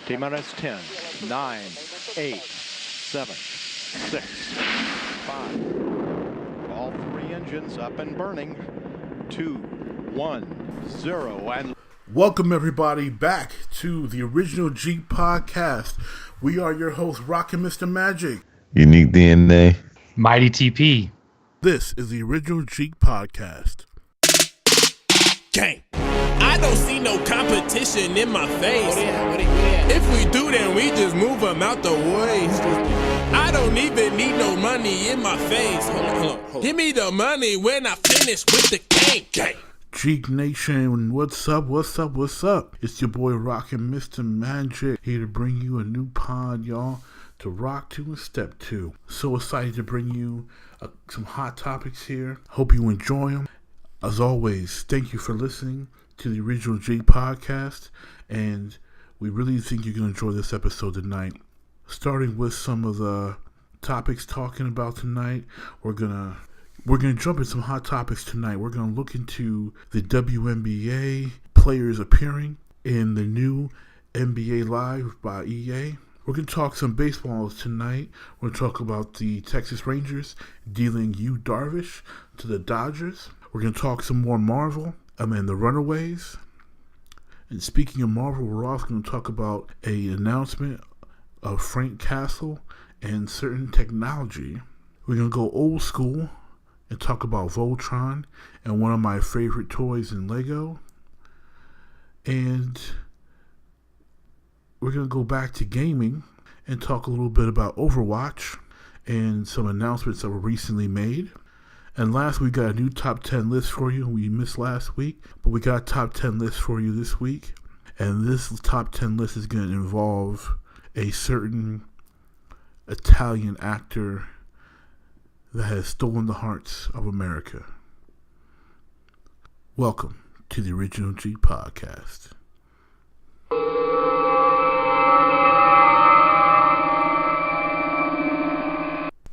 T-minus 10, 9, 8, 7, 6, 5. All three engines up and burning. 2, 1, 0, and... Welcome everybody back to the original Jeek podcast. We are your hosts, Rockinmrmagic, Unique DNA, Mighty TP. This is the original Jeek podcast. Gang. I don't see no competition in my face. What If we do, then we just move them out the way. I don't even need no money in my face. Hold on. Give me the money when I finish with the gang. Jeek Nation, what's up? It's your boy Rockinmrmagic, here to bring you a new pod, y'all, to rock to and step to. So excited to bring you some hot topics here. Hope you enjoy them. As always, thank you for listening to the original Jeek podcast, and we really think you're going to enjoy this episode tonight. Starting with some of the topics talking about tonight, we're gonna jump into some hot topics tonight. We're gonna look into the WNBA players appearing in the new NBA Live by EA. We're gonna talk some baseball tonight. We're gonna talk about the Texas Rangers dealing Yu Darvish to the Dodgers. We're gonna talk some more Marvel. The Runaways. And speaking of Marvel, we're also going to talk about an announcement of Frank Castle and certain technology. We're going to go old school and talk about Voltron and one of my favorite toys in Lego. And we're going to go back to gaming and talk a little bit about Overwatch and some announcements that were recently made. And last week, we got a new top 10 list for you. We missed last week, but we got a top 10 list for you this week. And this top 10 list is going to involve a certain Italian actor that has stolen the hearts of America. Welcome to the original Jeek podcast.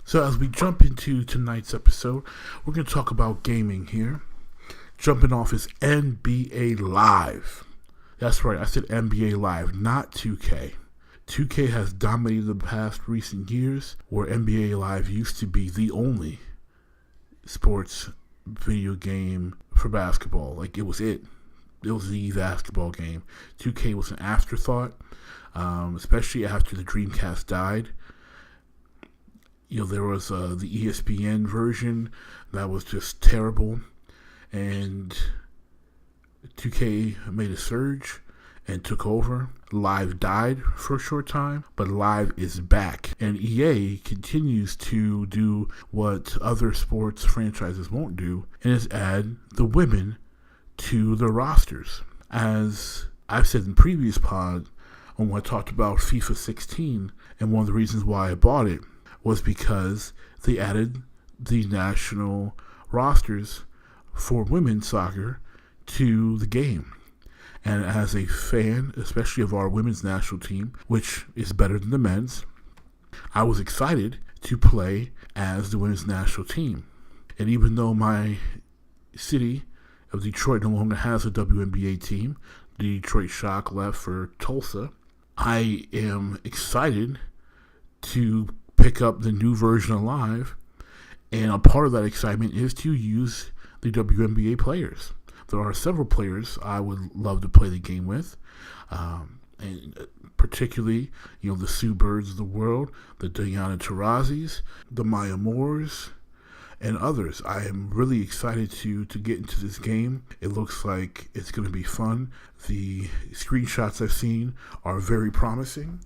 So as we jump into tonight's episode, we're going to talk about gaming here. Jumping off is NBA Live. That's right, I said NBA Live, not 2K. 2K has dominated the past recent years, where NBA Live used to be the only sports video game for basketball. Like, it was it. It was the basketball game. 2K was an afterthought, especially after the Dreamcast died. You know, there was the ESPN version that was just terrible, and 2K made a surge and took over. Live died for a short time, but Live is back, and EA continues to do what other sports franchises won't do, and is add the women to the rosters. As I've said in previous pod, when I talked about FIFA 16, and one of the reasons why I bought it was because they added the national rosters for women's soccer to the game. And as a fan, especially of our women's national team, which is better than the men's, I was excited to play as the women's national team. And even though my city of Detroit no longer has a WNBA team, the Detroit Shock left for Tulsa, I am excited to pick up the new version of Live, and a part of that excitement is to use the WNBA players. There are several players I would love to play the game with, and particularly, you know, the Sue Birds of the world, the Diana Taurasi's, the Maya Moores, and others. I am really excited to get into this game. It looks like it's going to be fun. The screenshots I've seen are very promising.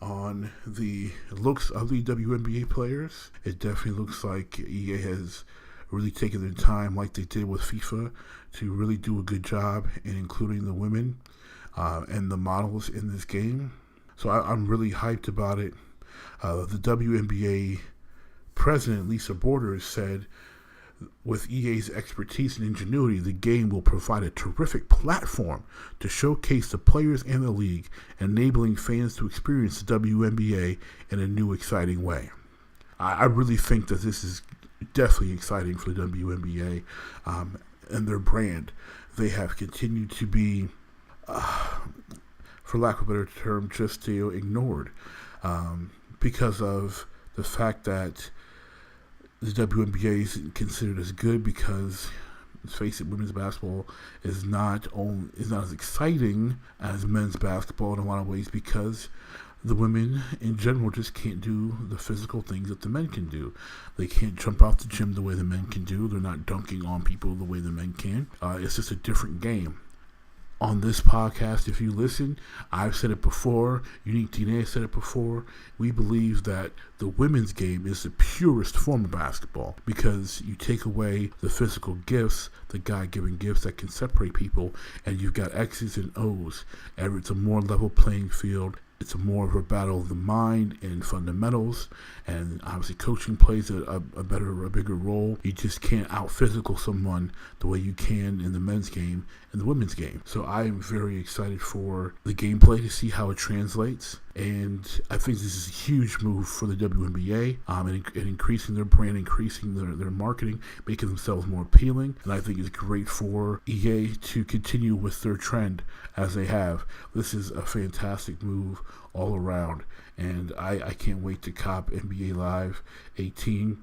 On the looks of the WNBA players, it definitely looks like EA has really taken their time, like they did with FIFA, to really do a good job in including the women and the models in this game. So I'm really hyped about it. The WNBA president, Lisa Borders, said, with EA's expertise and ingenuity, the game will provide a terrific platform to showcase the players and the league, enabling fans to experience the WNBA in a new, exciting way. I really think that this is definitely exciting for the WNBA and their brand. They have continued to be for lack of a better term, just ignored because of the fact that the WNBA isn't considered as good because, let's face it, women's basketball is not as exciting as men's basketball in a lot of ways because the women in general just can't do the physical things that the men can do. They can't jump out the gym the way the men can do. They're not dunking on people the way the men can. It's just a different game. On this podcast, if you listen, I've said it before, Unique DNA has said it before, we believe that the women's game is the purest form of basketball because you take away the physical gifts, the God-given gifts that can separate people, and you've got X's and O's. It's a more level playing field. It's more of a battle of the mind and fundamentals, and obviously coaching plays a bigger role. You just can't out-physical someone the way you can in the men's game and the women's game. So I am very excited for the gameplay to see how it translates, and I think this is a huge move for the WNBA and increasing their brand, increasing their marketing, making themselves more appealing, and I think it's great for EA to continue with their trend as they have. This is a fantastic move all around, and I can't wait to cop NBA Live 18.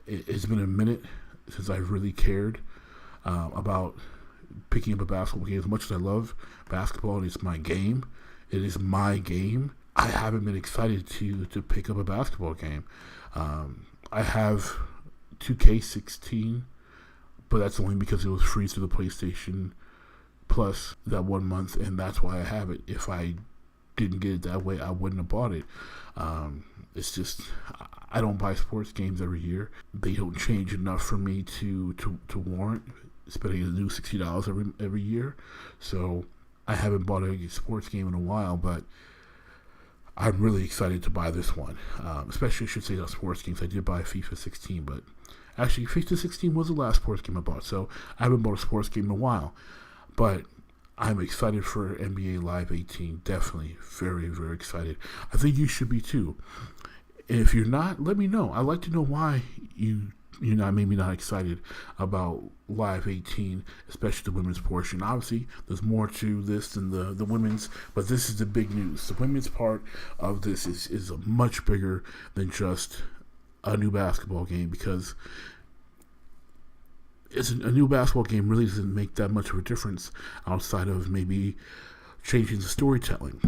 It's been a minute since I've really cared about picking up a basketball game. As much as I love basketball and it's my game, it is my game, I haven't been excited to pick up a basketball game. I have 2K16, but that's only because it was free through the PlayStation Plus that 1 month, and that's why I have it. If I didn't get it that way, I wouldn't have bought it. It's just, I don't buy sports games every year. They don't change enough for me to warrant spending a new $60 every year. So I haven't bought a sports game in a while, but I'm really excited to buy this one. Especially, I should say, not sports games. I did buy FIFA 16, but actually FIFA 16 was the last sports game I bought, so I haven't bought a sports game in a while. But I'm excited for NBA Live 18. Definitely very, very excited. I think you should be too. And if you're not, let me know. I'd like to know why you're not, maybe not excited about Live 18, especially the women's portion. Obviously, there's more to this than the women's, but this is the big news. The women's part of this is much bigger than just a new basketball game, because a new basketball game really doesn't make that much of a difference outside of maybe changing the storytelling.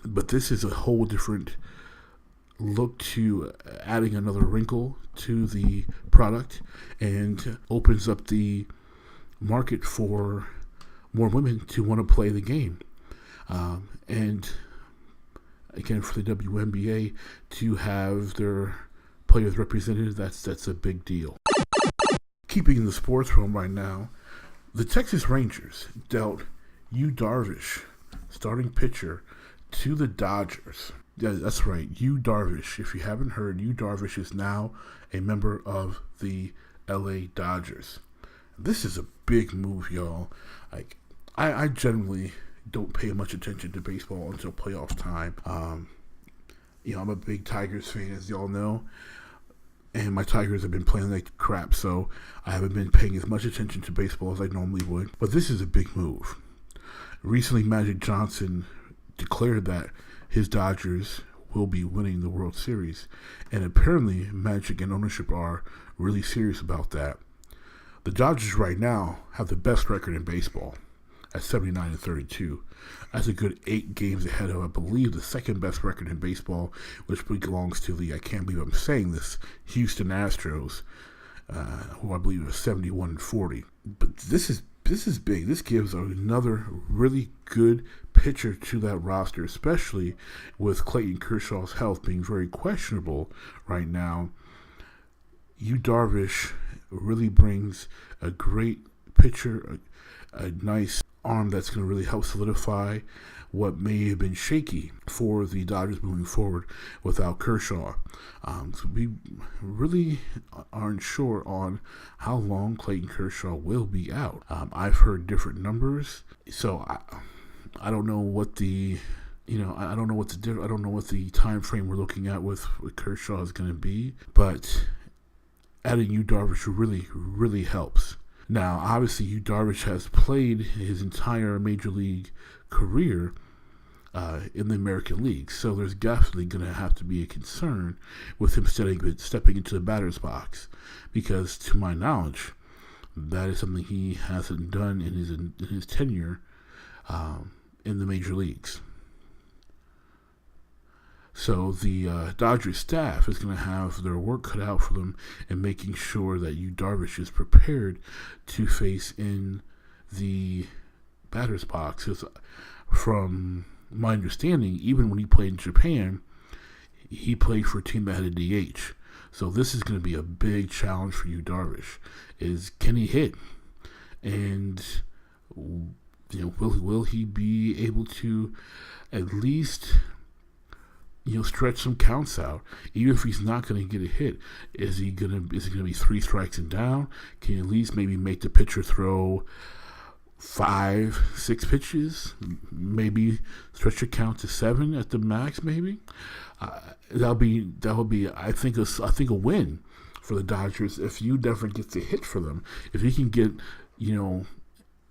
But this is a whole different look to adding another wrinkle to the product and opens up the market for more women to want to play the game. And again, for the WNBA to have their players represented, that's a big deal. Keeping in the sports realm right now, the Texas Rangers dealt Yu Darvish, starting pitcher, to the Dodgers. Yeah, that's right, Yu Darvish. If you haven't heard, Yu Darvish is now a member of the LA Dodgers. This is a big move, y'all. Like, I generally don't pay much attention to baseball until playoff time. I'm a big Tigers fan, as y'all know. And my Tigers have been playing like crap, so I haven't been paying as much attention to baseball as I normally would. But this is a big move. Recently, Magic Johnson declared that his Dodgers will be winning the World Series. And apparently, Magic and ownership are really serious about that. The Dodgers right now have the best record in baseball at 79-32. That's a good 8 games ahead of, I believe, the second best record in baseball, which belongs to the, I can't believe I'm saying this, Houston Astros, who I believe are 71-40. But this is big. This gives another really good pitcher to that roster, especially with Clayton Kershaw's health being very questionable right now. Yu Darvish really brings a great pitcher, a nice arm that's going to really help solidify what may have been shaky for the Dodgers moving forward without Kershaw. So we really aren't sure on how long Clayton Kershaw will be out. I've heard different numbers, so I don't know what the I don't know what the time frame we're looking at with Kershaw is going to be, but adding Yu Darvish really helps. Now, obviously, Yu Darvish has played his entire major league career in the American League. So there's definitely going to have to be a concern with him stepping into the batter's box, because to my knowledge, that is something he hasn't done in his tenure in the major leagues. So the Dodgers staff is going to have their work cut out for them in making sure that Yu Darvish is prepared to face in the batter's box. Because from my understanding, even when he played in Japan, he played for a team that had a DH. So this is going to be a big challenge for Yu Darvish. Is can he hit? And will he be able to at least stretch some counts out? Even if he's not going to get a hit, is it going to be 3 strikes and down? Can you at least maybe make the pitcher throw 5-6 pitches? Maybe stretch the count to 7 at the max. Maybe that'll be I think a win for the Dodgers if Yu Darvish gets a hit for them. If he can get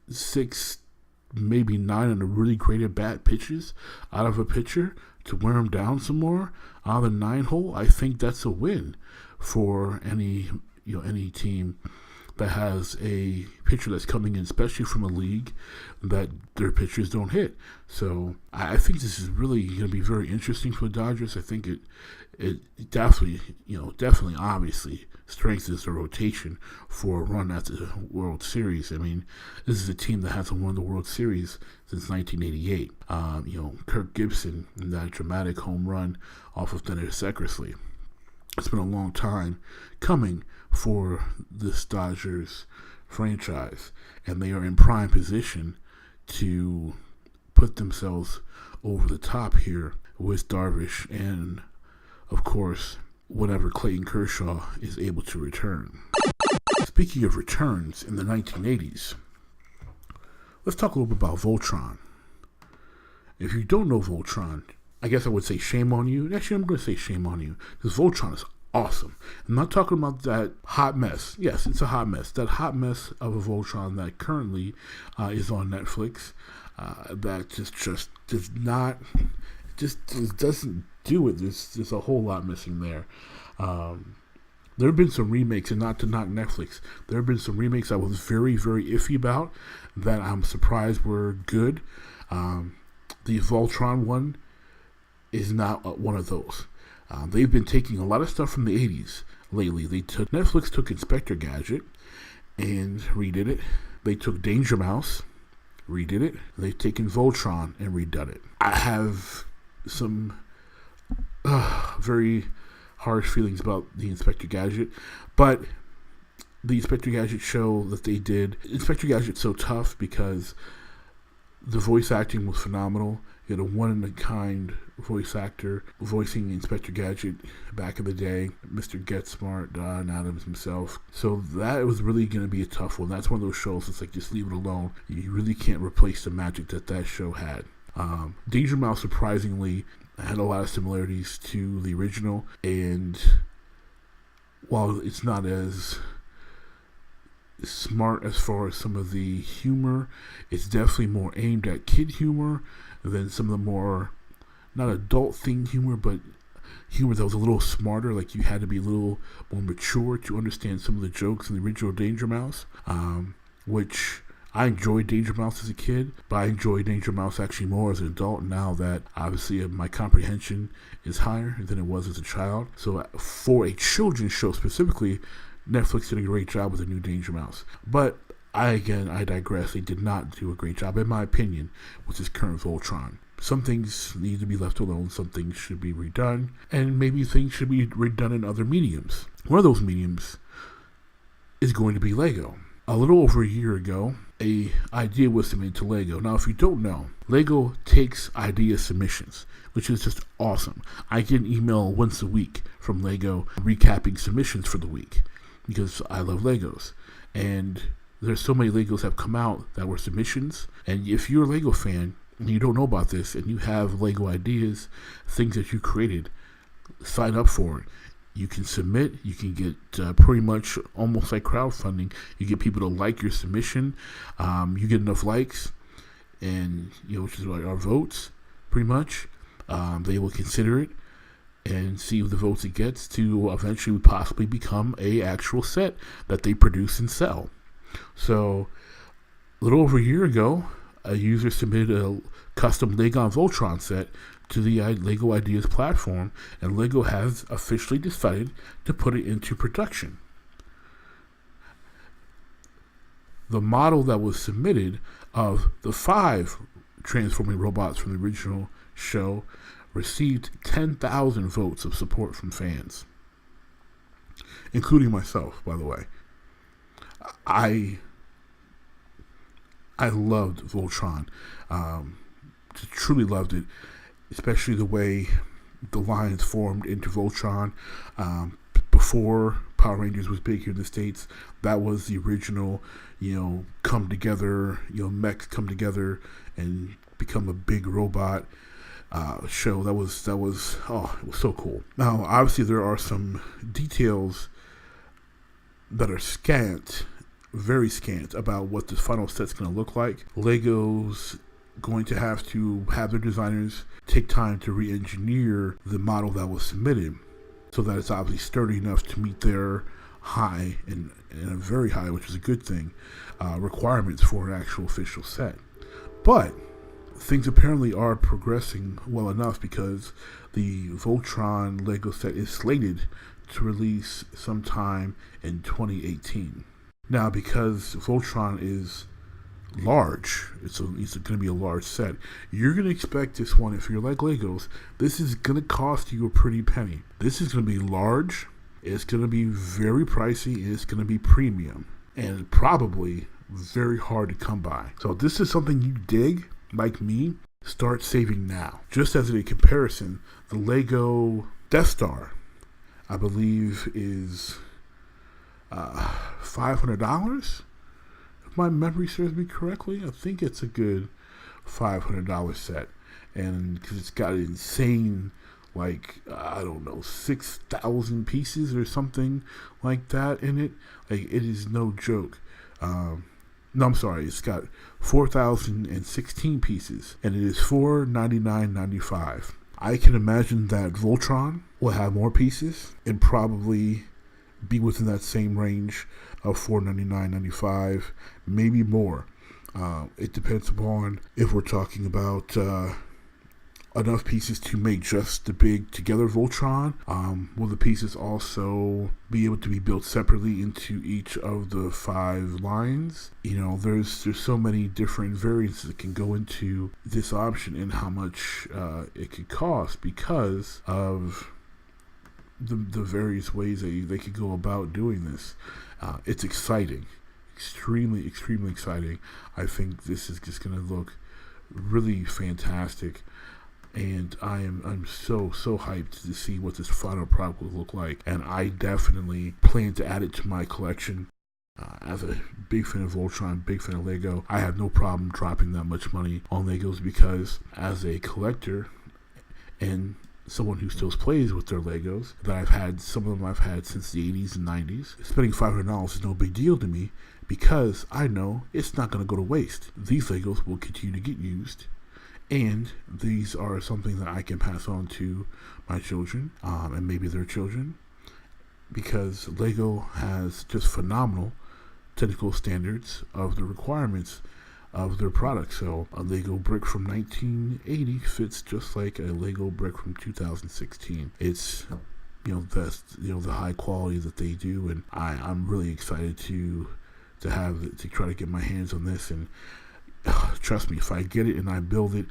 6, maybe 9 on a really great at bat pitches out of a pitcher to wear him down some more out of the 9 hole, I think that's a win for any team that has a pitcher that's coming in, especially from a league that their pitchers don't hit. So I think this is really going to be very interesting for the Dodgers. I think it definitely obviously strengthens the rotation for a run at the World Series. I mean, this is a team that hasn't won the World Series since 1988. Kirk Gibson in that dramatic home run off of Dennis Eckersley. It's been a long time coming for this Dodgers franchise, and they are in prime position to put themselves over the top here with Darvish and, of course, whenever Clayton Kershaw is able to return. Speaking of returns in the 1980s, let's talk a little bit about Voltron. If you don't know Voltron, I guess I would say shame on you. Actually, I'm going to say shame on you, because Voltron is awesome. I'm not talking about that hot mess. Yes, it's a hot mess. That hot mess of a Voltron that currently is on Netflix. That just doesn't do it. There's a whole lot missing there. There have been some remakes, and not to knock Netflix, there have been some remakes I was very, very iffy about that I'm surprised were good. The Voltron one is not one of those. They've been taking a lot of stuff from the 80s lately. Netflix took Inspector Gadget and redid it. They took Danger Mouse, redid it. They've taken Voltron and redone it. I have some very harsh feelings about the Inspector Gadget, but the Inspector Gadget show that they did, Inspector Gadget's so tough because the voice acting was phenomenal. You had a one-in-a-kind voice actor voicing Inspector Gadget back in the day, Mr. Get Smart, Don Adams himself. So that was really going to be a tough one. That's one of those shows that's like, just leave it alone. You really can't replace the magic that show had. Danger Mouse, surprisingly, had a lot of similarities to the original, and while it's not as smart as far as some of the humor, it's definitely more aimed at kid humor than some of the more, not adult themed humor, but humor that was a little smarter. Like, you had to be a little more mature to understand some of the jokes in the original Danger Mouse, which I enjoyed Danger Mouse as a kid, but I enjoy Danger Mouse actually more as an adult now that obviously my comprehension is higher than it was as a child. So for a children's show specifically, Netflix did a great job with the new Danger Mouse. But I digress. They did not do a great job, in my opinion, with this current Voltron. Some things need to be left alone, some things should be redone, and maybe things should be redone in other mediums. One of those mediums is going to be Lego. A little over a year ago, an idea was submitted to Lego. Now, if you don't know, Lego takes idea submissions, which is just awesome. I get an email once a week from Lego recapping submissions for the week because I love Legos. And there's so many Legos have come out that were submissions. And if you're a Lego fan and you don't know about this and you have Lego ideas, things that you created, sign up for it. You can submit. You can get pretty much almost like crowdfunding. You get people to like your submission. You get enough likes, and which is like our votes. pretty much. They will consider it and see the votes it gets to eventually possibly become a actual set that they produce and sell. So, a little over a year ago, a user submitted a custom Lego Voltron set to the Lego Ideas platform, and Lego has officially decided to put it into production. The model that was submitted of the 5 transforming robots from the original show received 10,000 votes of support from fans, including myself, by the way. I loved Voltron. Truly loved it, especially the way the lines formed into Voltron. Before Power Rangers was big here in the States, that was the original, come together, mechs come together and become a big robot show. It was so cool. Now, obviously, there are some details that are very scant about what the final set's going to look like. Lego's going to have their designers take time to re-engineer the model that was submitted so that it's obviously sturdy enough to meet their high and a very high, which is a good thing, requirements for an actual official set. But things apparently are progressing well enough because the Voltron Lego set is slated to release sometime in 2018. Now, because Voltron is large, it's going to be a large set, you're going to expect this one, if you're like Legos, this is going to cost you a pretty penny. This is going to be large, it's going to be very pricey, and it's going to be premium, and probably very hard to come by. So if this is something you dig, like me, start saving now. Just as a comparison, the Lego Death Star, I believe, is $500. If my memory serves me correctly, I think it's a good $500 set, and because it's got an insane, 6,000 pieces or something like that in it. It is no joke. No, I'm sorry. It's got 4,016 pieces, and it is $499.95. I can imagine that Voltron will have more pieces and probably be within that same range of $499.95, maybe more. It depends upon if we're talking about enough pieces to make just the big together Voltron. Will the pieces also be able to be built separately into each of the 5 lines? There's so many different variants that can go into this option and how much it could cost because of the various ways that they could go about doing this. It's exciting, extremely exciting. I think this is just going to look really fantastic. And I'm so hyped to see what this final product will look like. And I definitely plan to add it to my collection. As a big fan of Voltron, big fan of Lego, I have no problem dropping that much money on Legos because as a collector and someone who still plays with their Legos, some of them I've had since the 80's and 90's, spending $500 is no big deal to me because I know it's not going to go to waste. These Legos will continue to get used. And these are something that I can pass on to my children and maybe their children because Lego has just phenomenal technical standards of the requirements of their products. So a Lego brick from 1980 fits just like a Lego brick from 2016. It's the high quality that they do, and I'm really excited to try to get my hands on this. And trust me, if I get it and I build it,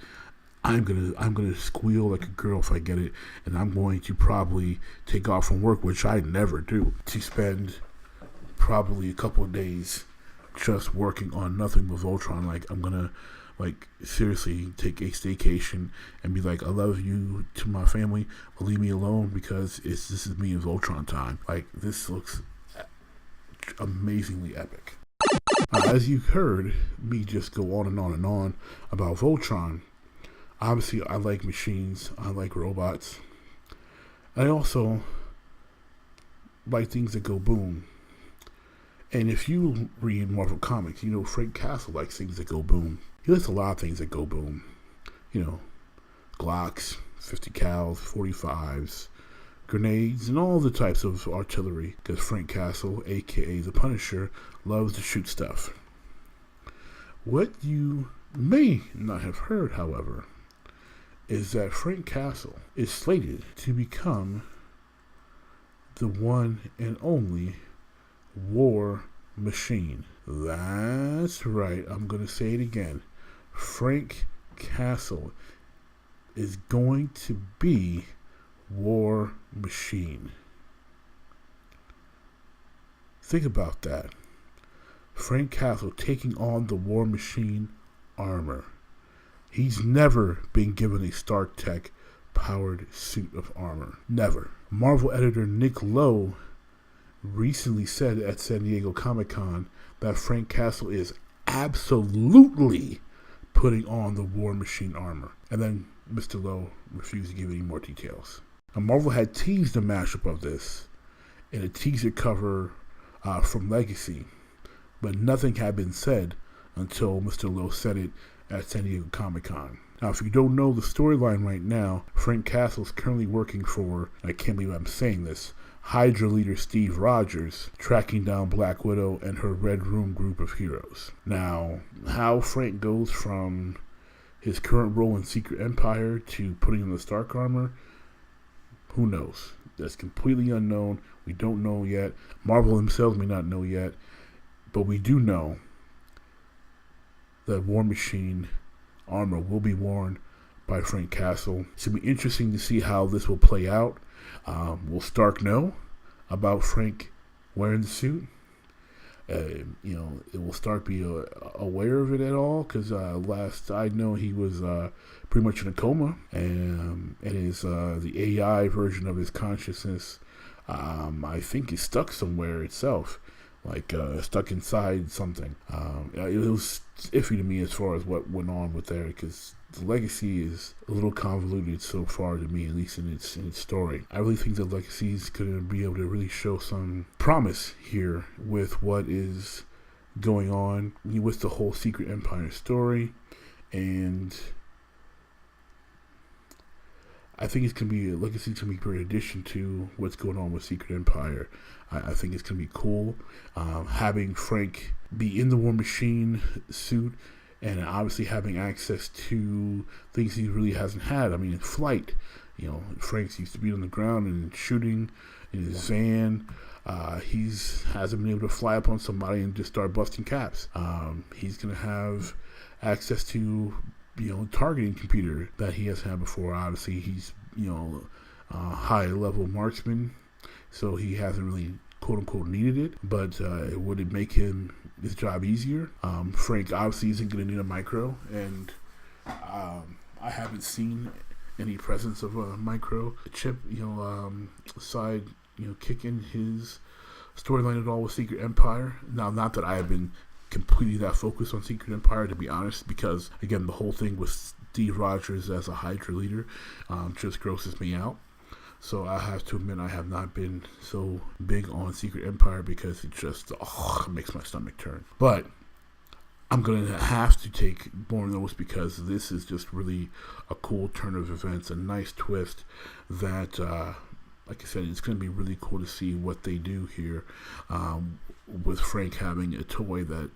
I'm gonna squeal like a girl if I get it, and I'm going to probably take off from work, which I never do, to spend probably a couple of days just working on nothing but Voltron. I'm gonna seriously take a staycation and be like, I love you to my family, but leave me alone because this is me and Voltron time. This looks amazingly epic. As you heard me just go on and on and on about Voltron, obviously I like machines, I like robots. I also like things that go boom. And if you read Marvel Comics, Frank Castle likes things that go boom. He likes a lot of things that go boom. Glocks, 50 cals, 45s, grenades, and all the types of artillery, because Frank Castle, aka the Punisher, loves to shoot stuff. What you may not have heard, however, is that Frank Castle is slated to become the one and only War Machine. That's right, I'm going to say it again. Frank Castle is going to be War Machine. Think about that. Frank Castle taking on the War Machine armor. He's never been given a Stark Tech powered suit of armor. Never. Marvel editor Nick Lowe recently said at San Diego Comic-Con that Frank Castle is absolutely putting on the War Machine armor. And then Mr. Lowe refused to give any more details. Now, Marvel had teased a mashup of this in a teaser cover from Legacy, but nothing had been said until Mr. Lowe said it at San Diego Comic-Con. Now, if you don't know the storyline right now, Frank Castle is currently working for, I can't believe I'm saying this, Hydra leader Steve Rogers, tracking down Black Widow and her Red Room group of heroes. Now, how Frank goes from his current role in Secret Empire to putting on the Stark armor, who knows? That's completely unknown. We don't know yet. Marvel themselves may not know yet, but we do know that War Machine armor will be worn by Frank Castle. It's going to be interesting to see how this will play out. Will Stark know about Frank wearing the suit? Will Stark be aware of it at all? Because last I know, he was pretty much in a coma, and the AI version of his consciousness, I think, is stuck somewhere itself, like stuck inside something. It was iffy to me as far as what went on with there, because the Legacy is a little convoluted so far to me, at least in its story. I really think the Legacy is going to be able to really show some promise here with what is going on with the whole Secret Empire story, and I think it's going to be Legacy. It's going to be a great addition to what's going on with Secret Empire. I think it's going to be cool having Frank be in the War Machine suit, and obviously having access to things he really hasn't had. I mean, flight. Frank's used to be on the ground and shooting in his van. He hasn't been able to fly up on somebody and just start busting caps. He's going to have access to targeting computer that he hasn't had before. Obviously, he's high level marksman, so he hasn't really quote unquote needed it, but would it make his job easier? Frank obviously isn't going to need a micro, and I haven't seen any presence of a micro chip side kicking his storyline at all with Secret Empire. Now, not that I have been completely that focused on Secret Empire, to be honest, because again, the whole thing with Steve Rogers as a Hydra leader just grosses me out. So I have to admit, I have not been so big on Secret Empire, because it just makes my stomach turn. But I'm going to have to take more notice, because this is just really a cool turn of events, a nice twist that, like I said, it's going to be really cool to see what they do here with Frank having a toy that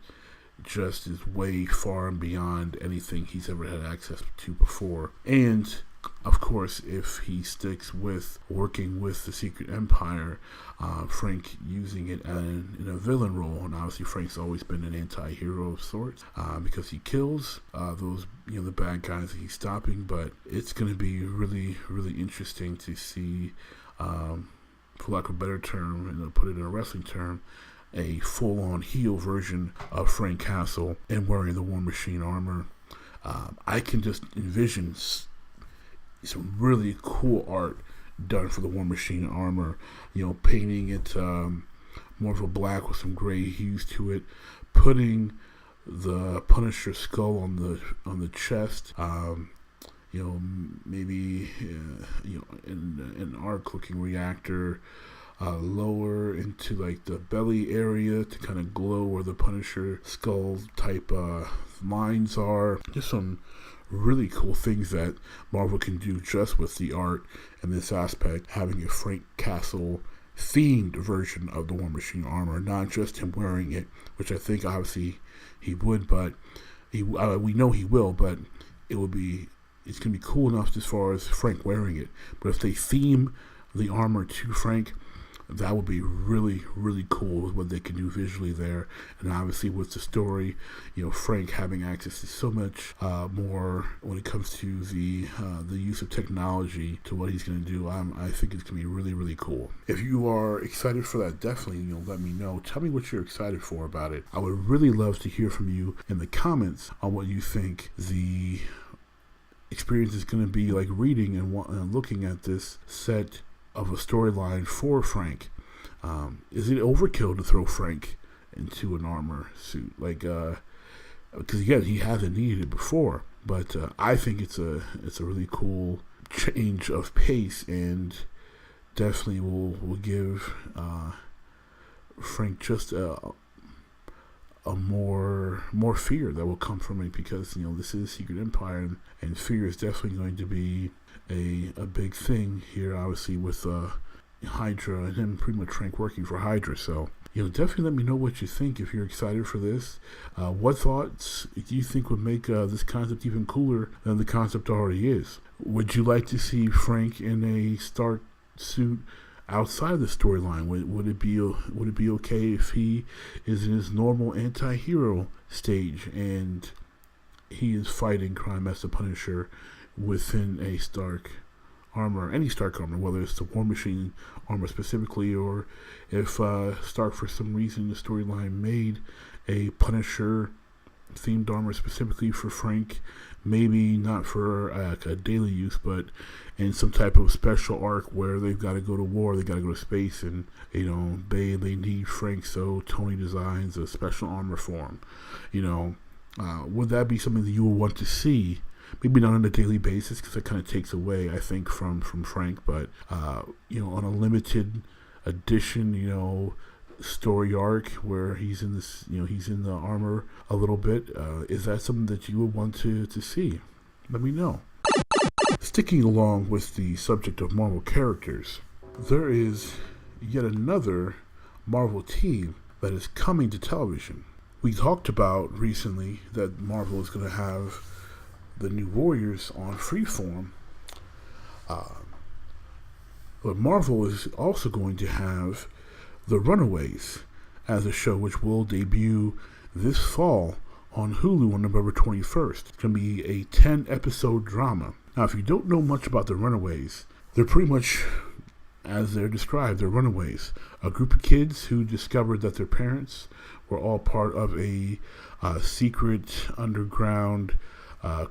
just is way far and beyond anything he's ever had access to before. And of course, if he sticks with working with the Secret Empire, Frank using it in a villain role, and obviously Frank's always been an anti-hero of sorts, because he kills those the bad guys that he's stopping. But it's going to be really, really interesting to see, for lack of a better term, and put it in a wrestling term, a full-on heel version of Frank Castle and wearing the War Machine armor. I can just envision some really cool art done for the War Machine armor, painting it more of a black with some gray hues to it, putting the Punisher skull on the chest, maybe an arc looking reactor lower into like the belly area to kind of glow where the Punisher skull type lines are. Just some really cool things that Marvel can do just with the art and this aspect, having a Frank Castle themed version of the War Machine armor, not just him wearing it, which I think obviously he would, but we know he will, but it's going to be cool enough as far as Frank wearing it. But if they theme the armor to Frank, that would be really, really cool with what they can do visually there. And obviously with the story, Frank having access to so much more when it comes to the use of technology to what he's going to do. I think it's going to be really, really cool. If you are excited for that, definitely let me know. Tell me what you're excited for about it. I would really love to hear from you in the comments on what you think the experience is going to be like reading and looking at this set of a storyline for Frank. Is it overkill to throw Frank into an armor suit? Because again, he hasn't needed it before, but I think it's a really cool change of pace, and definitely will give Frank just a more fear that will come from it, because this is Secret Empire, and fear is definitely going to be a big thing here, obviously with Hydra and him pretty much Frank working for Hydra. So definitely let me know what you think if you're excited for this. What thoughts do you think would make this concept even cooler than the concept already is? Would you like to see Frank in a Stark suit outside the storyline? Would it be okay if he is in his normal anti-hero stage and he is fighting crime as the Punisher within a Stark armor, any Stark armor, whether it's the War Machine armor specifically, or if Stark for some reason the storyline made a Punisher themed armor specifically for Frank, maybe not for a daily use, but in some type of special arc where they've got to go to war, they got to go to space, and they need Frank, so Tony designs a special armor for him. Would that be something that you would want to see? Maybe not on a daily basis, because it kind of takes away, I think, from Frank, but on a limited edition, story arc where he's in this, he's in the armor a little bit. Is that something that you would want to see? Let me know. Sticking along with the subject of Marvel characters, there is yet another Marvel team that is coming to television. We talked about recently that Marvel is going to have the New Warriors on Freeform, but Marvel is also going to have the Runaways as a show, which will debut this fall on Hulu on November 21st. It's going to be a 10-episode drama. Now, if you don't know much about the Runaways, they're pretty much, as they're described, they're runaways. A group of kids who discovered that their parents were all part of a secret underground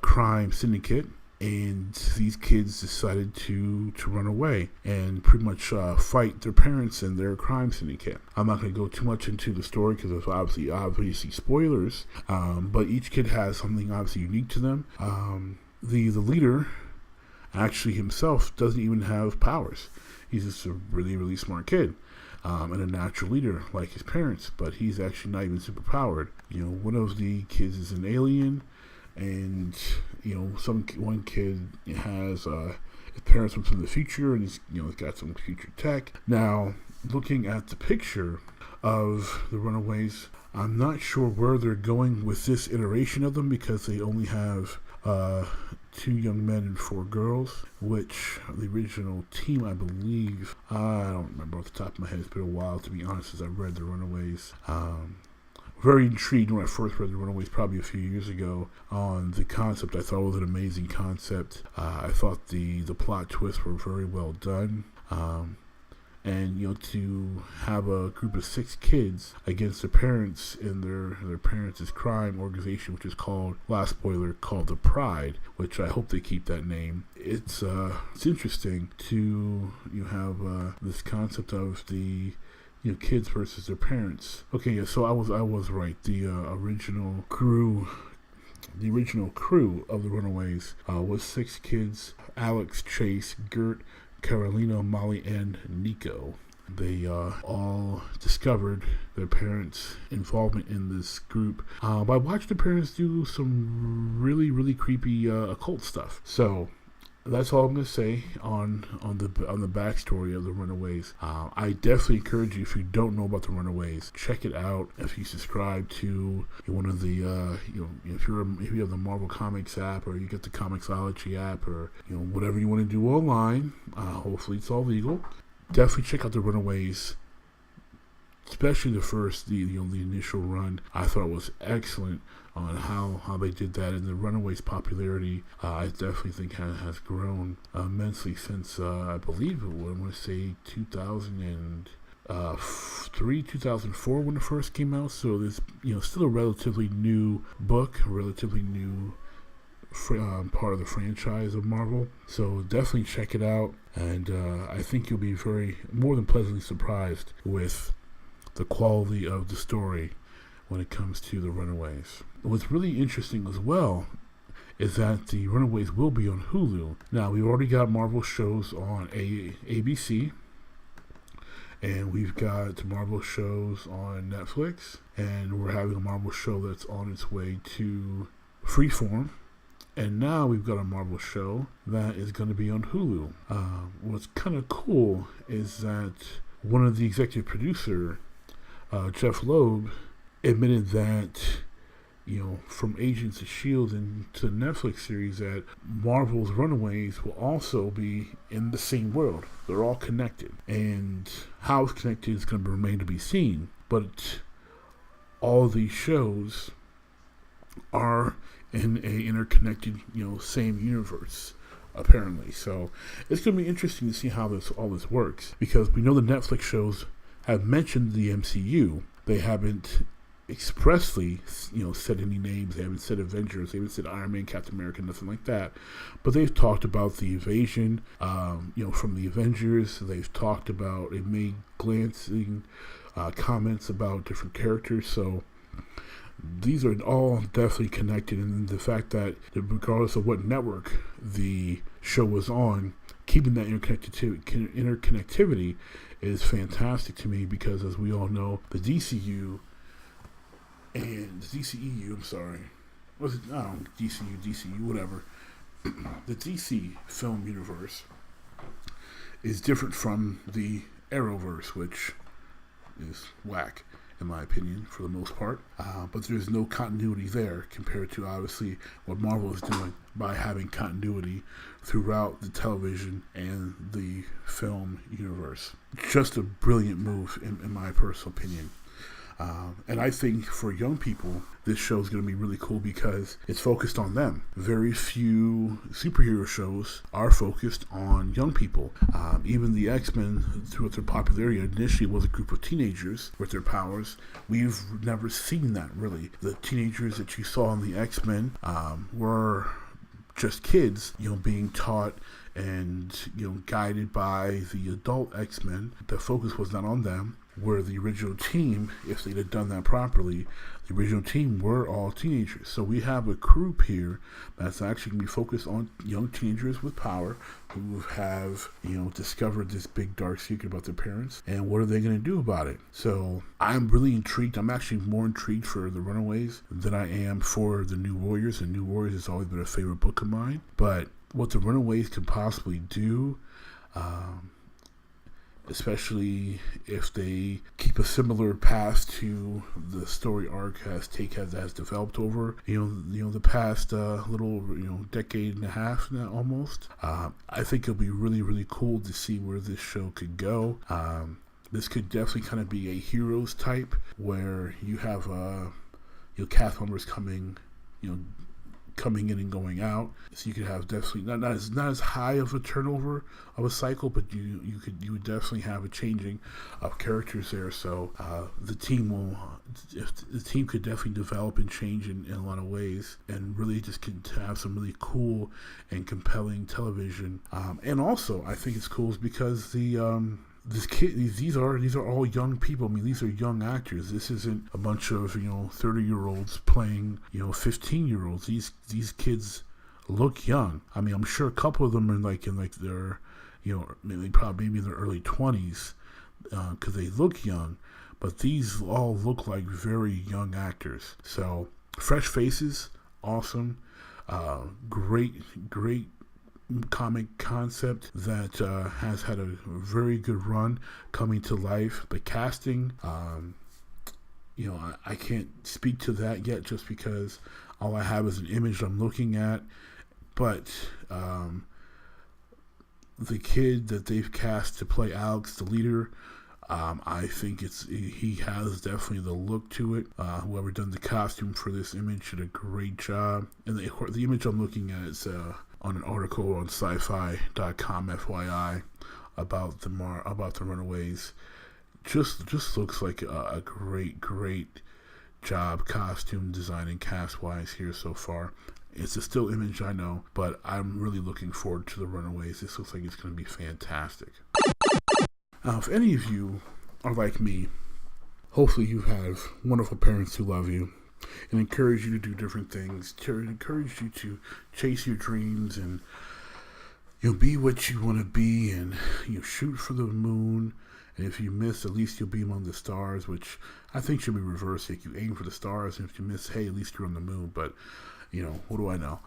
crime syndicate, and these kids decided to run away and pretty much fight their parents and their crime syndicate. I'm not going to go too much into the story because it's obviously spoilers, but each kid has something obviously unique to them. The leader actually himself doesn't even have powers. He's just a really, really smart kid. And a natural leader like his parents, but he's actually not even super powered. One of the kids is an alien, and one kid has his parents went from the future, and he's got some future tech. Now, looking at the picture of the Runaways, I'm not sure where they're going with this iteration of them, because they only have 2 young men and 4 girls, which the original team, I believe, I don't remember off the top of my head. It's been a while, to be honest, since I read the Runaways. Very intrigued when I first read the Runaways probably a few years ago on the concept. I thought it was an amazing concept. I thought the plot twists were very well done. And to have a group of 6 kids against their parents in their parents' crime organization, which is called, last spoiler, called the Pride, which I hope they keep that name. It's interesting to have this concept of the kids versus their parents. Okay, yeah, so I was right. The original crew of the Runaways was 6 kids: Alex, Chase, Gert, Carolina, Molly, and Nico. They all discovered their parents' involvement in this group by watching the parents do some really, really creepy occult stuff. So that's all I'm going to say on the backstory of the Runaways. I definitely encourage you, if you don't know about the Runaways, check it out. If you subscribe to one of the if you have the Marvel Comics app, or you get the Comixology app, or whatever you want to do online, hopefully it's all legal. Definitely check out the Runaways, especially the initial run. I thought it was excellent on how they did that, and the Runaways' popularity, I definitely think has grown immensely since I believe I want to say 2003, 2004 when it first came out. So there's still a relatively new book, a relatively new part of the franchise of Marvel. So definitely check it out, and I think you'll be more than pleasantly surprised with the quality of the story when it comes to the Runaways. What's really interesting as well is that the Runaways will be on Hulu. Now, we've already got Marvel shows on ABC, and we've got Marvel shows on Netflix, and we're having a Marvel show that's on its way to Freeform. And now we've got a Marvel show that is going to be on Hulu. What's kind of cool is that one of the executive producer, Jeff Loeb, admitted that, from Agents of S.H.I.E.L.D. and to the Netflix series, that Marvel's Runaways will also be in the same world. They're all connected. And how it's connected is going to remain to be seen. But all of these shows are in a interconnected, same universe, apparently. So it's going to be interesting to see how all this works, because we know the Netflix shows have mentioned the MCU. They haven't expressly, said any names. They haven't said Avengers. They haven't said Iron Man, Captain America, nothing like that. But they've talked about the invasion, from the Avengers. They've talked about, they made glancing comments about different characters. So these are all definitely connected, and the fact that regardless of what network the show was on, keeping that interconnectivity is fantastic to me, because as we all know, the DCU and the DCEU, DCU, whatever, the DC film universe is different from the Arrowverse, which is whack, in my opinion, for the most part. But there's no continuity there compared to, obviously, what Marvel is doing by having continuity throughout the television and the film universe. Just a brilliant move, in my personal opinion. And I think for young people, this show is going to be really cool because it's focused on them. Very few superhero shows are focused on young people. Even the X-Men, through their popularity, initially was a group of teenagers with their powers. We've never seen that, really. The teenagers that you saw in the X-Men were just kids, being taught and, guided by the adult X-Men. The focus was not on them. Where the original team, if they'd have done that properly, the original team were all teenagers. So we have a group here that's actually going to be focused on young teenagers with power who have, discovered this big dark secret about their parents, and what are they going to do about it? So I'm really intrigued. I'm actually more intrigued for the Runaways than I am for the New Warriors. And New Warriors has always been a favorite book of mine. But what the Runaways could possibly do, especially if they keep a similar path to the story arc has developed over the past little decade and a half now, almost. I think it'll be really, really cool to see where this show could go. This could definitely kind of be a heroes type, where you have cast members coming in and going out, so you could have definitely not as high of a turnover of a cycle, but you would definitely have a changing of characters there. So the team could definitely develop and change in a lot of ways, and really just could have some really cool and compelling television. And also, I think it's cool because these are all young people. I mean, these are young actors. This isn't a bunch of 30-year-olds playing 15-year-olds. These kids look young. I mean, I'm sure a couple of them are in their maybe in their early 20s, because they look young, but these all look like very young actors. So fresh faces, awesome, great comic concept that has had a very good run coming to life. The casting, I can't speak to that yet just because all I have is an image I'm looking at, but the kid that they've cast to play Alex, the leader, I think he has definitely the look to it. Whoever done the costume for this image did a great job. And the image I'm looking at is on an article on sci-fi.com, FYI, about the Runaways. Just looks like a great job costume design and cast wise here so far. It's a still image, I know, but I'm really looking forward to the Runaways. This looks like it's going to be fantastic. Now, if any of you are like me, hopefully you have wonderful parents who love you and encourage you to do different things, to encourage you to chase your dreams and be what you want to be, and shoot for the moon. And if you miss, at least you'll be among the stars, which I think should be reversed. If you aim for the stars, and if you miss, hey, at least you're on the moon. But what do I know?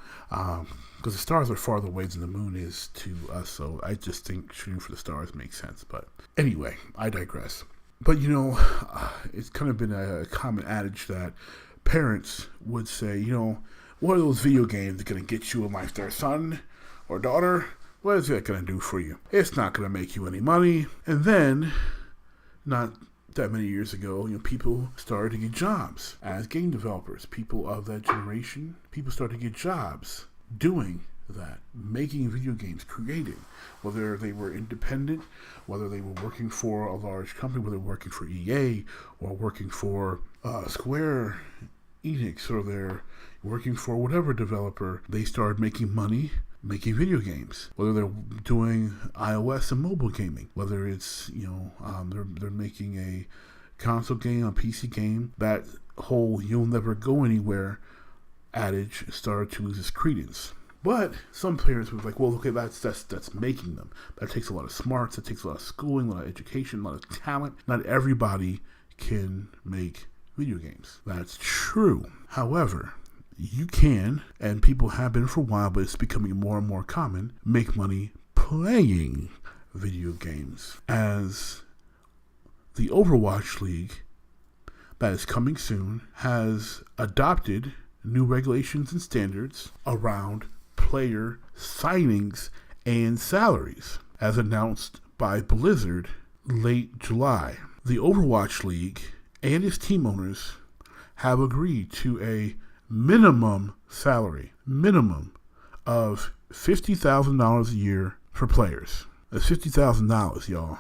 Because the stars are farther away than the moon is to us, so I just think shooting for the stars makes sense. But anyway, I digress. But it's kind of been a common adage that parents would say, what are those video games that are going to get you in life there, son or daughter? What is that going to do for you? It's not going to make you any money. And then, not that many years ago, people started to get jobs as game developers. People of that generation, people started to get jobs doing that, making video games, creating, whether they were independent, whether they were working for a large company, whether they were working for EA or working for Square Enix, or they're working for whatever developer. They started making money making video games, whether they're doing iOS and mobile gaming, whether it's they're making a console game, a PC game. That whole "you'll never go anywhere" adage started to lose its credence. But some players were like, well, okay, that's making them. That takes a lot of smarts, it takes a lot of schooling, a lot of education, a lot of talent. Not everybody can make video games. That's true. However, you can, and people have been for a while, but it's becoming more and more common, make money playing video games. As the Overwatch League, that is coming soon, has adopted new regulations and standards around player signings and salaries, as announced by Blizzard late July. The Overwatch League and its team owners have agreed to a minimum salary, of $50,000 a year for players. That's $50,000, y'all.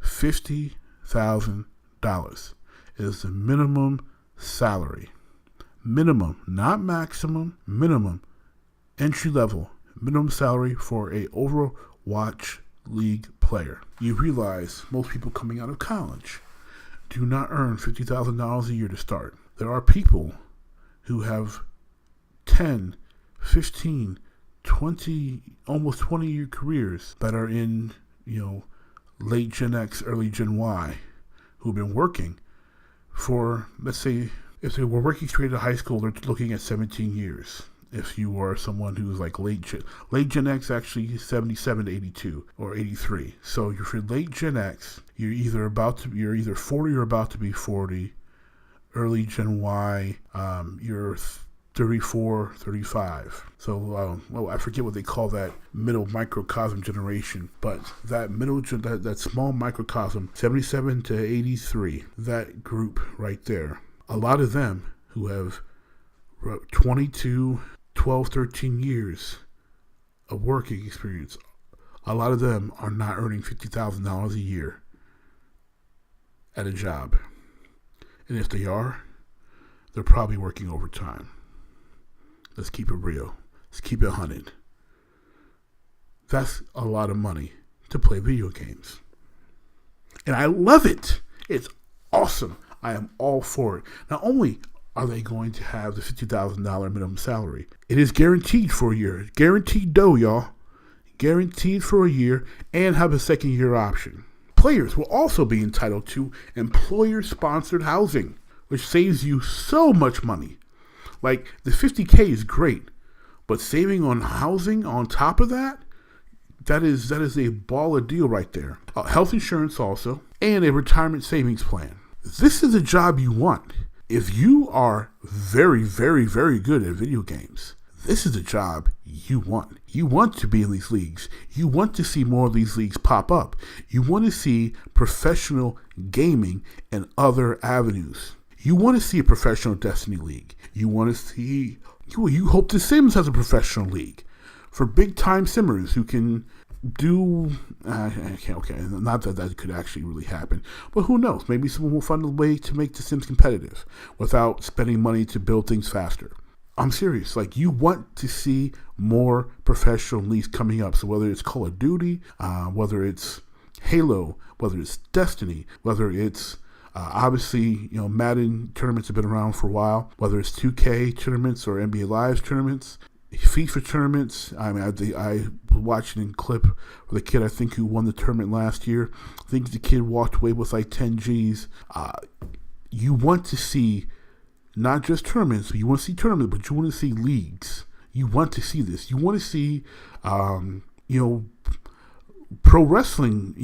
$50,000 is the minimum salary. Minimum, not maximum, minimum, entry level, minimum salary for a Overwatch League player. You realize most people coming out of college do not earn $50,000 a year to start. There are people who have 10, 15, 20, almost 20-year careers that are in, late Gen X, early Gen Y, who've been working for, let's say, if they were working straight out of high school, they're looking at 17 years. If you are someone who's like late Gen X, actually 77 to 82 or 83. So if you're late Gen X, you're either 40 or about to be 40. Early Gen Y, you're 34, 35. So, I forget what they call that middle microcosm generation, but that that small microcosm, 77 to 83, that group right there, a lot of them who have 22, 12, 13 years of working experience, a lot of them are not earning $50,000 a year at a job. And if they are, they're probably working overtime. Let's keep it real. Let's keep it 100. That's a lot of money to play video games. And I love it. It's awesome. I am all for it. Not only are they going to have the $50,000 minimum salary, it is guaranteed for a year. Guaranteed dough, y'all. Guaranteed for a year, and have a second year option. Players will also be entitled to employer-sponsored housing, which saves you so much money. Like, the $50K is great, but saving on housing on top of that, that is a baller deal right there. Health insurance also, and a retirement savings plan. This is a job you want. If you are very, very, very good at video games, this is a job you want. You want to be in these leagues. You want to see more of these leagues pop up. You want to see professional gaming and other avenues. You want to see a professional Destiny League. You want to see... You hope The Sims has a professional league for big-time simmers who can do... okay, not that could actually really happen. But who knows? Maybe someone will find a way to make The Sims competitive without spending money to build things faster. I'm serious. Like, you want to see more professional leagues coming up. So whether it's Call of Duty, whether it's Halo, whether it's Destiny, whether it's obviously, Madden tournaments have been around for a while, whether it's 2K tournaments or NBA Live tournaments, FIFA tournaments. I mean, I was watching a clip of the kid, I think, who won the tournament last year. I think the kid walked away with like 10 G's. You want to see not just tournaments, you want to see tournaments, but you want to see leagues. You want to see this. You want to see, pro wrestling,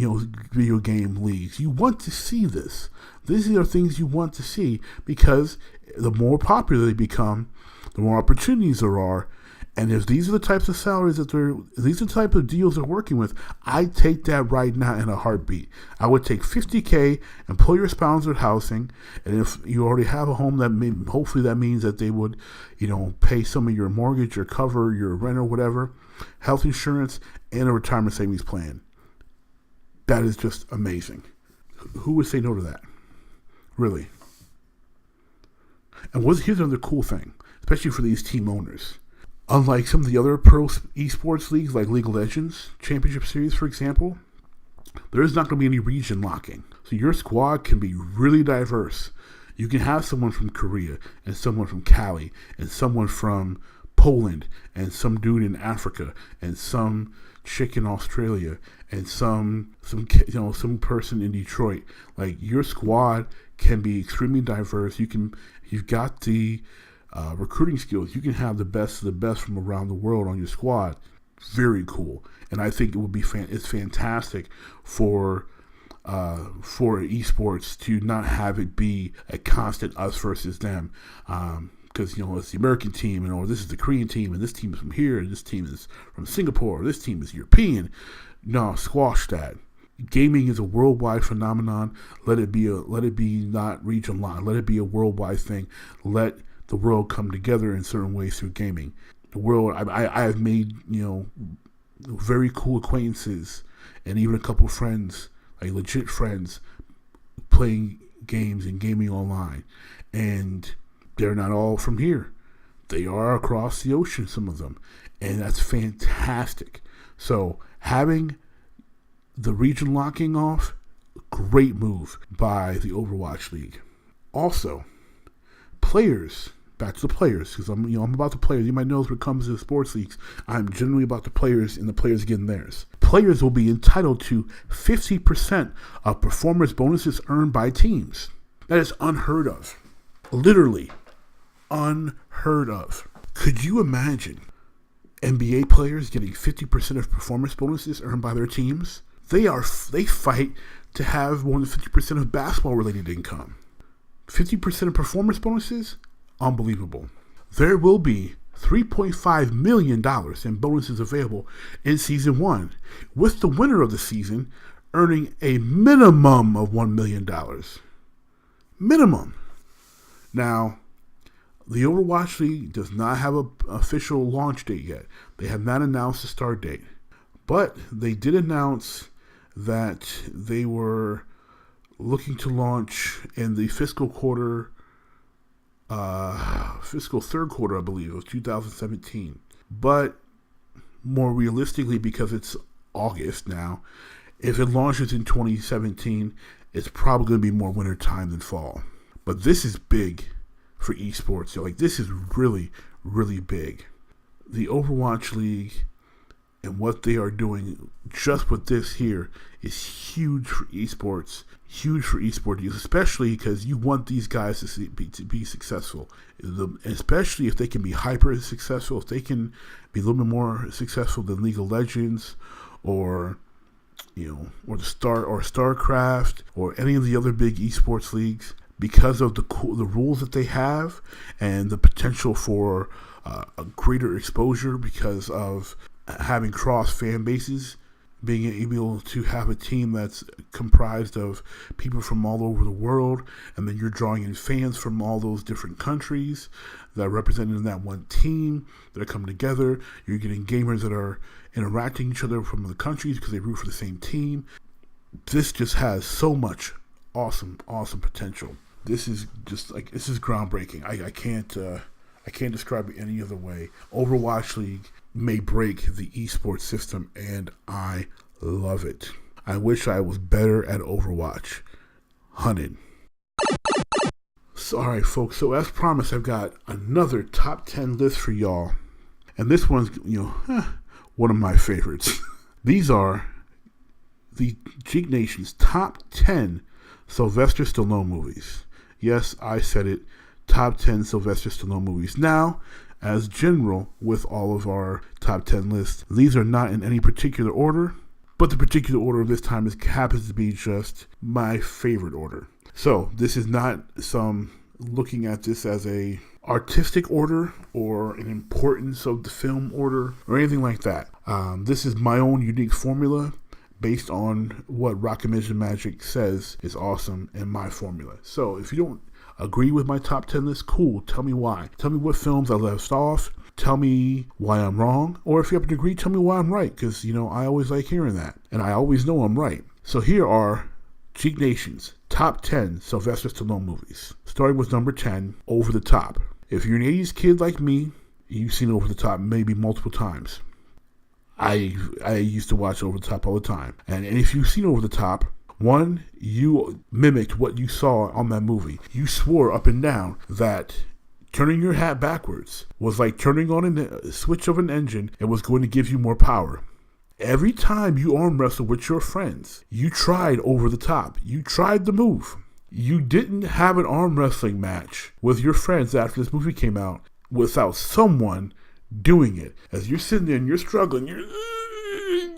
video game leagues. You want to see this. These are things you want to see because the more popular they become, the more opportunities there are. And if these are the types of salaries these are the type of deals they're working with, I'd take that right now in a heartbeat. I would take $50K, employer-sponsored housing, and if you already have a home, hopefully that means that they would, pay some of your mortgage or cover your rent or whatever, health insurance, and a retirement savings plan. That is just amazing. Who would say no to that? Really. And here's another cool thing, especially for these team owners. Unlike some of the other pro esports leagues, like League of Legends Championship Series, for example, there is not going to be any region locking. So your squad can be really diverse. You can have someone from Korea, and someone from Cali, and someone from Poland, and some dude in Africa, and some chick in Australia, and some person in Detroit. Like, your squad can be extremely diverse. You've got the recruiting skills. You can have the best of the best from around the world on your squad. Very cool. And I think it would be it's fantastic for esports to not have it be a constant us versus them. Because, it's the American team, or this is the Korean team, and this team is from here, and this team is from Singapore, this team is European. No, squash that. Gaming is a worldwide phenomenon. Let it be not region line. Let it be a worldwide thing. Let the world come together in certain ways through gaming. The world, I have made, very cool acquaintances, and even a couple friends, like legit friends, playing games and gaming online. And they're not all from here. They are across the ocean, some of them. And that's fantastic. So having the region locking off, great move by the Overwatch League. Also, players, back to the players, because I'm about the players. You might know when it comes to sports leagues, I'm generally about the players and the players getting theirs. Players will be entitled to 50% of performance bonuses earned by teams. That is unheard of. Literally unheard of. Could you imagine NBA players getting 50% of performance bonuses earned by their teams? They fight to have more than 50% of basketball-related income. 50% of performance bonuses? Unbelievable. There will be $3.5 million in bonuses available in Season 1, with the winner of the season earning a minimum of $1 million. Minimum. Now, the Overwatch League does not have an official launch date yet. They have not announced a start date. But they did announce that they were looking to launch in the fiscal third quarter, I believe, of 2017. But more realistically, because it's August now, if it launches in 2017, it's probably going to be more winter time than fall. But this is big for esports. This is really, really big. The Overwatch League And what they are doing just with this here is huge for esports. Huge for esports, especially because you want these guys to be successful. Especially if they can be hyper successful, if they can be a little bit more successful than League of Legends or or StarCraft or any of the other big esports leagues, because of the rules that they have and the potential for a greater exposure because of having cross fan bases, being able to have a team that's comprised of people from all over the world, and then you're drawing in fans from all those different countries that are represented in that one team that are coming together. You're getting gamers that are interacting with each other from other countries because they root for the same team. This just has so much awesome potential. This is groundbreaking. I can't describe it any other way. Overwatch League may break the esports system, and I love it. I wish I was better at Overwatch. Hunted. So, all right, folks. So as promised, I've got another top 10 list for y'all, and this one's one of my favorites. These are the Jeek Nation's top 10 Sylvester Stallone movies. Yes, I said it. Top 10 Sylvester Stallone movies. Now, as general with all of our top 10 lists, these are not in any particular order, but the particular order of this time happens to be just my favorite order. So this is not some looking at this as a artistic order or an importance of the film order or anything like that. This is my own unique formula based on what Rockinmrmagic says is awesome in my formula. So if you don't agree with my top 10 list, cool. Tell me why. Tell me what films I left off. Tell me why I'm wrong. Or if you happen to agree, tell me why I'm right. Because, I always like hearing that. And I always know I'm right. So here are Jeek Nation's top 10 Sylvester Stallone movies. Starting with number 10, Over the Top. If you're an 80's kid like me, you've seen Over the Top maybe multiple times. I used to watch Over the Top all the time. And if you've seen Over the Top, one, you mimicked what you saw on that movie. You swore up and down that turning your hat backwards was like turning on a switch of an engine and was going to give you more power. Every time you arm wrestle with your friends, you tried Over the Top. You tried the move. You didn't have an arm wrestling match with your friends after this movie came out without someone doing it. As you're sitting there and you're struggling,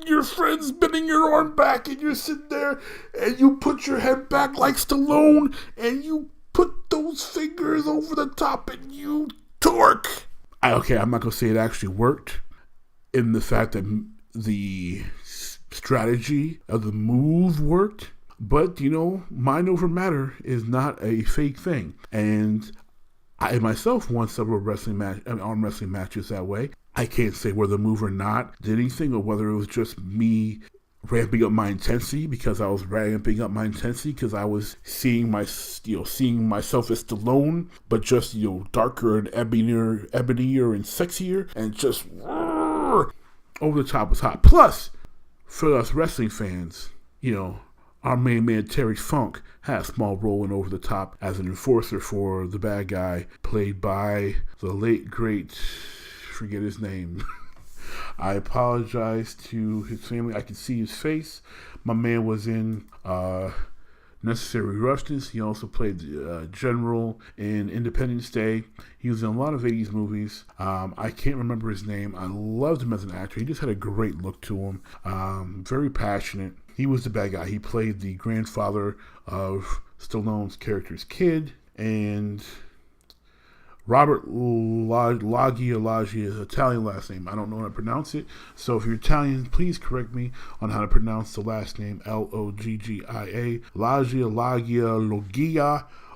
your friend's bending your arm back and you're sitting there and you put your head back like Stallone and you put those fingers over the top and you torque. Okay, I'm not going to say it actually worked in the fact that the strategy of the move worked, but mind over matter is not a fake thing. And I myself won several arm wrestling matches that way. I can't say whether the move or not did anything, or whether it was just me ramping up my intensity because I was ramping up my intensity because I was seeing myself as Stallone, but just darker and ebonier and sexier, and just Over the Top was hot. Plus, for us wrestling fans, our main man Terry Funk had a small role in Over the Top as an enforcer for the bad guy, played by the late great, forget his name. I apologize to his family. I can see his face. My man was in Necessary Roughness. He also played the General in Independence Day. He was in a lot of 80's movies. I can't remember his name. I loved him as an actor. He just had a great look to him. Very passionate. He was the bad guy. He played the grandfather of Stallone's character's kid. And Robert Loggia is Italian last name. I don't know how to pronounce it. So if you're Italian, please correct me on how to pronounce the last name. Loggia.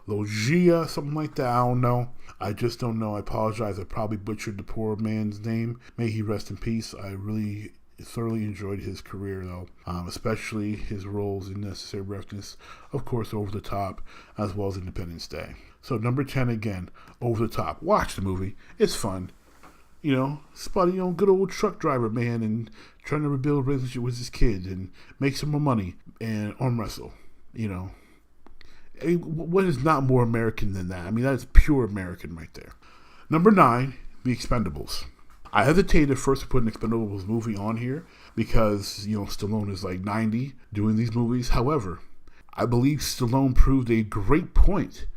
Logia, something like that. I don't know. I just don't know. I apologize. I probably butchered the poor man's name. May he rest in peace. I really thoroughly enjoyed his career, though, especially his roles in Necessary Roughness, of course, Over the Top, as well as Independence Day. So number 10 again, Over the Top. Watch the movie. It's fun. Spotty, good old truck driver, man, and trying to rebuild a relationship with his kid and make some more money and arm wrestle. What is not more American than that? I mean, that's pure American right there. Number 9, The Expendables. I hesitated at first to put an Expendables movie on here because, Stallone is like 90 doing these movies. However, I believe Stallone proved a great point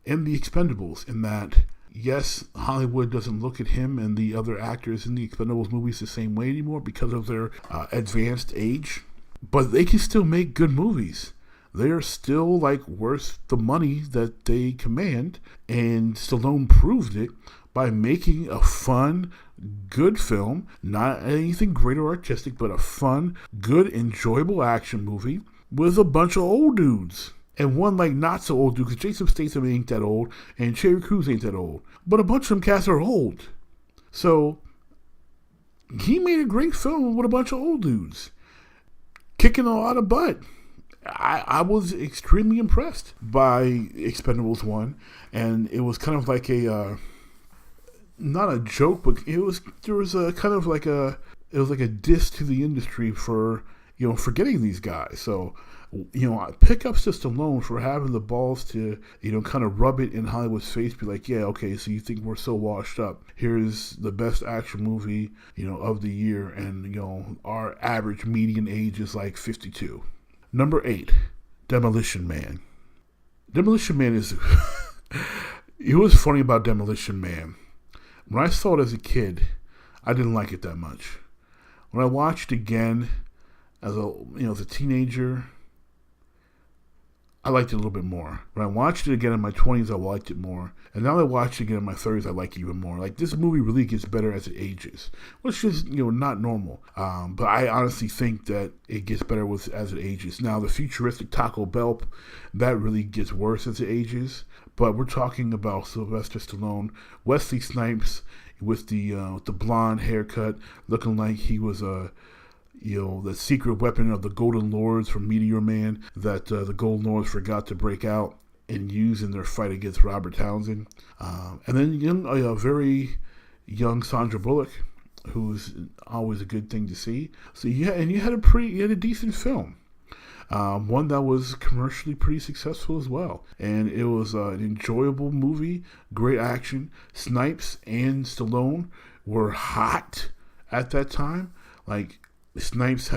in the Expendables in that, yes, Hollywood doesn't look at him and the other actors in the Expendables movies the same way anymore because of their advanced age, but they can still make good movies. They are still worth the money that they command, and Stallone proved it by making a fun, good film, not anything great or artistic, but a fun, good, enjoyable action movie with a bunch of old dudes. And one not so old dude, because Jason Statham ain't that old, and Terry Crews ain't that old. But a bunch of them cats are old. So, he made a great film with a bunch of old dudes, kicking a lot of butt. I was extremely impressed by Expendables 1, and it was kind of like a, not a joke, but it was a diss to the industry for, forgetting these guys. So, pickups to Stallone for having the balls to, kind of rub it in Hollywood's face, be like, yeah, okay, so you think we're so washed up. Here's the best action movie, of the year, and, our average median age is 52. Number 8, Demolition Man. Demolition Man is... It was funny about Demolition Man. When I saw it as a kid, I didn't like it that much. When I watched it again as a teenager, I liked it a little bit more. When I watched it again in my 20s, I liked it more. And now that I watched it again in my 30s, I like it even more. This movie really gets better as it ages, which is, not normal. But I honestly think that it gets better as it ages. Now, the futuristic Taco Bell, that really gets worse as it ages. But we're talking about Sylvester Stallone, Wesley Snipes with the blonde haircut, looking like he was the secret weapon of the Golden Lords from Meteor Man that the Golden Lords forgot to break out and use in their fight against Robert Townsend. And then a very young Sandra Bullock, who's always a good thing to see. So you had a decent film. One that was commercially pretty successful as well. And it was an enjoyable movie, great action. Snipes and Stallone were hot at that time. Snipes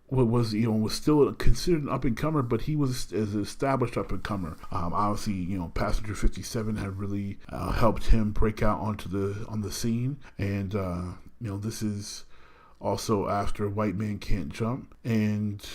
was still considered an up-and-comer, but he was as an established up-and-comer. Obviously, Passenger 57 had really helped him break out on the scene. And, this is also after White Man Can't Jump and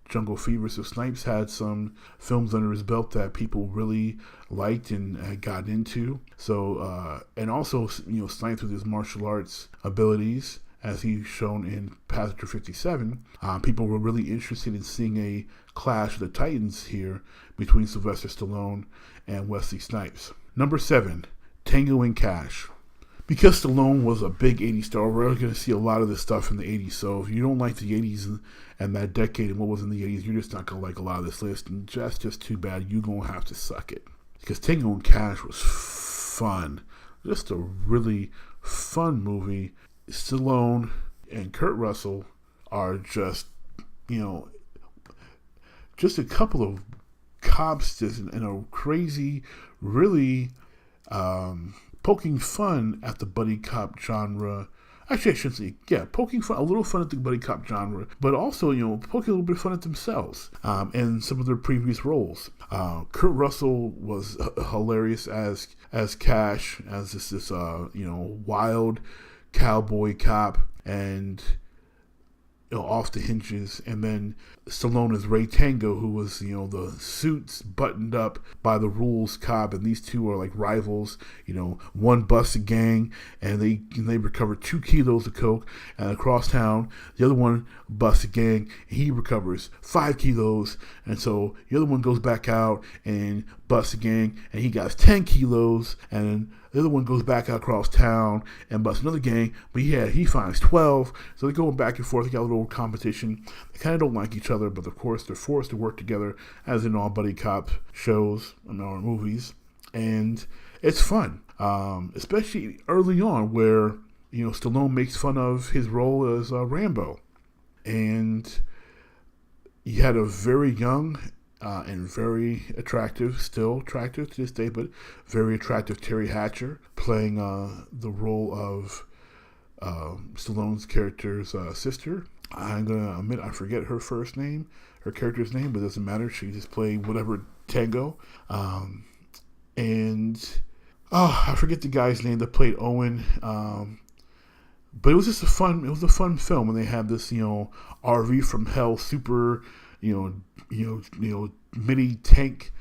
Jungle Fever. So Snipes had some films under his belt that people really liked and got into. So, and also, Snipes with his martial arts abilities, as he's shown in Passenger 57, people were really interested in seeing a clash of the Titans here between Sylvester Stallone and Wesley Snipes. Number 7, Tango and Cash. Because Stallone was a big 80s star, we're going to see a lot of this stuff in the 80s. So if you don't like the 80s and that decade and what was in the 80s, you're just not going to like a lot of this list. And that's just too bad. You're going to have to suck it. Because Tango and Cash was fun. Just a really fun movie. Stallone and Kurt Russell are just a couple of cops in a crazy, really poking fun at the buddy cop genre. Actually, I should say, poking fun, a little fun at the buddy cop genre, but also, poking a little bit of fun at themselves and some of their previous roles. Kurt Russell was hilarious as Cash, as this wild cowboy cop, and off the hinges. And then Stallone is Ray Tango, who was the suits buttoned up by the rules cop, and these two are rivals. One busts a gang and they recover 2 kilos of coke, and across town the other one busts a gang and he recovers 5 kilos, and so the other one goes back out and busts a gang and he got 10 kilos, and the other one goes back out across town and busts another gang, but he finds 12. So they're going back and forth. They got a little competition. They kind of don't like each other, but of course they're forced to work together, as in all buddy cop shows and our movies. And it's fun, especially early on, where Stallone makes fun of his role as Rambo, and he had a very young and very attractive, still attractive to this day, but very attractive Terry Hatcher playing the role of Stallone's character's sister. I'm gonna admit I forget her first name, her character's name, but it doesn't matter. She just played whatever Tango, and I forget the guy's name that played Owen. But it was just a fun film, and they had this RV from hell, super mini tank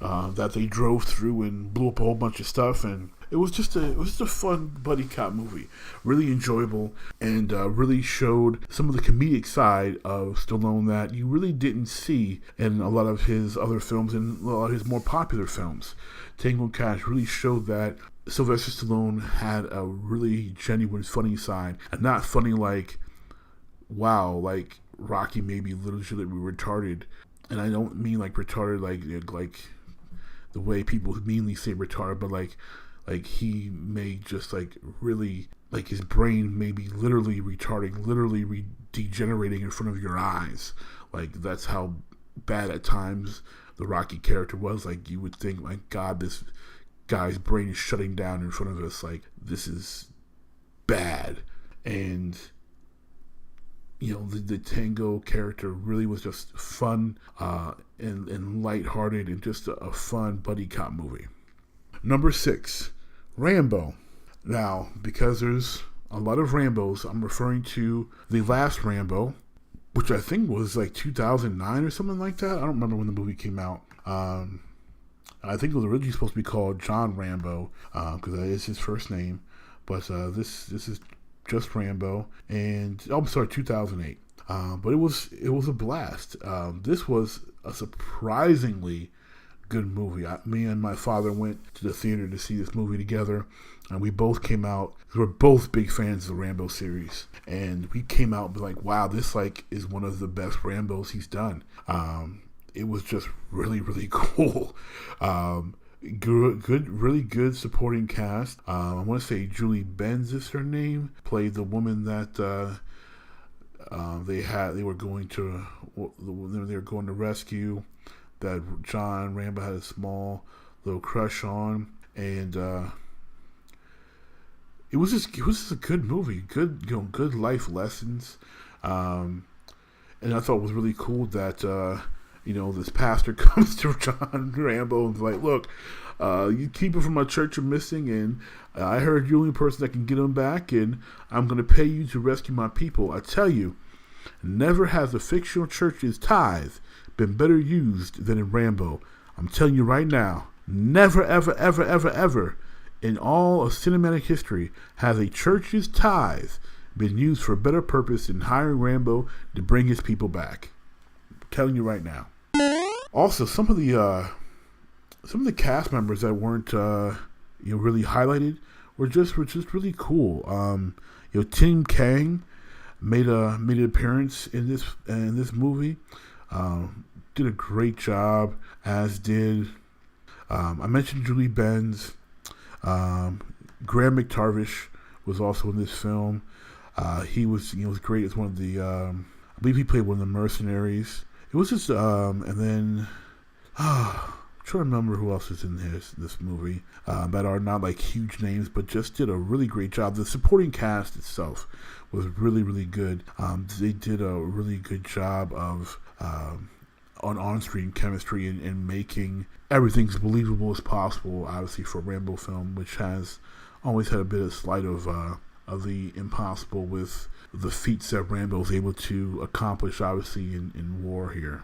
that they drove through and blew up a whole bunch of stuff, and it was just a fun buddy cop movie, really enjoyable, and really showed some of the comedic side of Stallone that you really didn't see in a lot of his other films and a lot of his more popular films. Tango and Cash really showed that Sylvester Stallone had a really genuine funny side, and not funny like, wow, like Rocky may be legitimately retarded, and I don't mean like retarded like the way people meanly say retarded, but like he may just like really, like his brain may be literally retarding, literally degenerating in front of your eyes. Like that's how bad at times the Rocky character was. Like you would think, my God, this guy's brain is shutting down in front of us. Like this is bad. And the Tango character really was just fun and lighthearted, and just a fun buddy cop movie. Number 6, Rambo. Now, because there's a lot of Rambos, I'm referring to the last Rambo, which I think was like 2009 or something like that. I don't remember when the movie came out. I think it was originally supposed to be called John Rambo, because that is his first name. But this is just Rambo, and I'm sorry, 2008. But it was a blast. This was a surprisingly good movie. Me and my father went to the theater to see this movie together, and we both came out. We're both big fans of the Rambo series, and we came out like, wow, this like is one of the best Rambos he's done. It was just really, really cool. Good, really good supporting cast. I want to say Julie Benz is her name. Played the woman that they were going to rescue, that John Rambo had a small little crush on, and it was just a good movie. Good life lessons, and I thought it was really cool that. This pastor comes to John Rambo and is like, look, you people from my church are missing, and I heard you're the only person that can get them back, and I'm going to pay you to rescue my people. I tell you, never has the fictional church's tithe been better used than in Rambo. I'm telling you right now, never, ever, ever, ever, ever in all of cinematic history has a church's tithe been used for a better purpose than hiring Rambo to bring his people back. I'm telling you right now. Also, some of the cast members that weren't really highlighted were just really cool. Tim Kang made an appearance in this movie. Did a great job, as did I mentioned Julie Benz. Graham McTavish was also in this film. He was great as one of the I believe he played one of the mercenaries. It was just, and then, I'm trying to remember who else is in this movie that are not like huge names, but just did a really great job. The supporting cast itself was really, really good. They did a really good job of on-screen chemistry and making everything as believable as possible, obviously, for a Rambo film, which has always had a bit of slight of the impossible with the feats that Rambo is able to accomplish, obviously, in war here.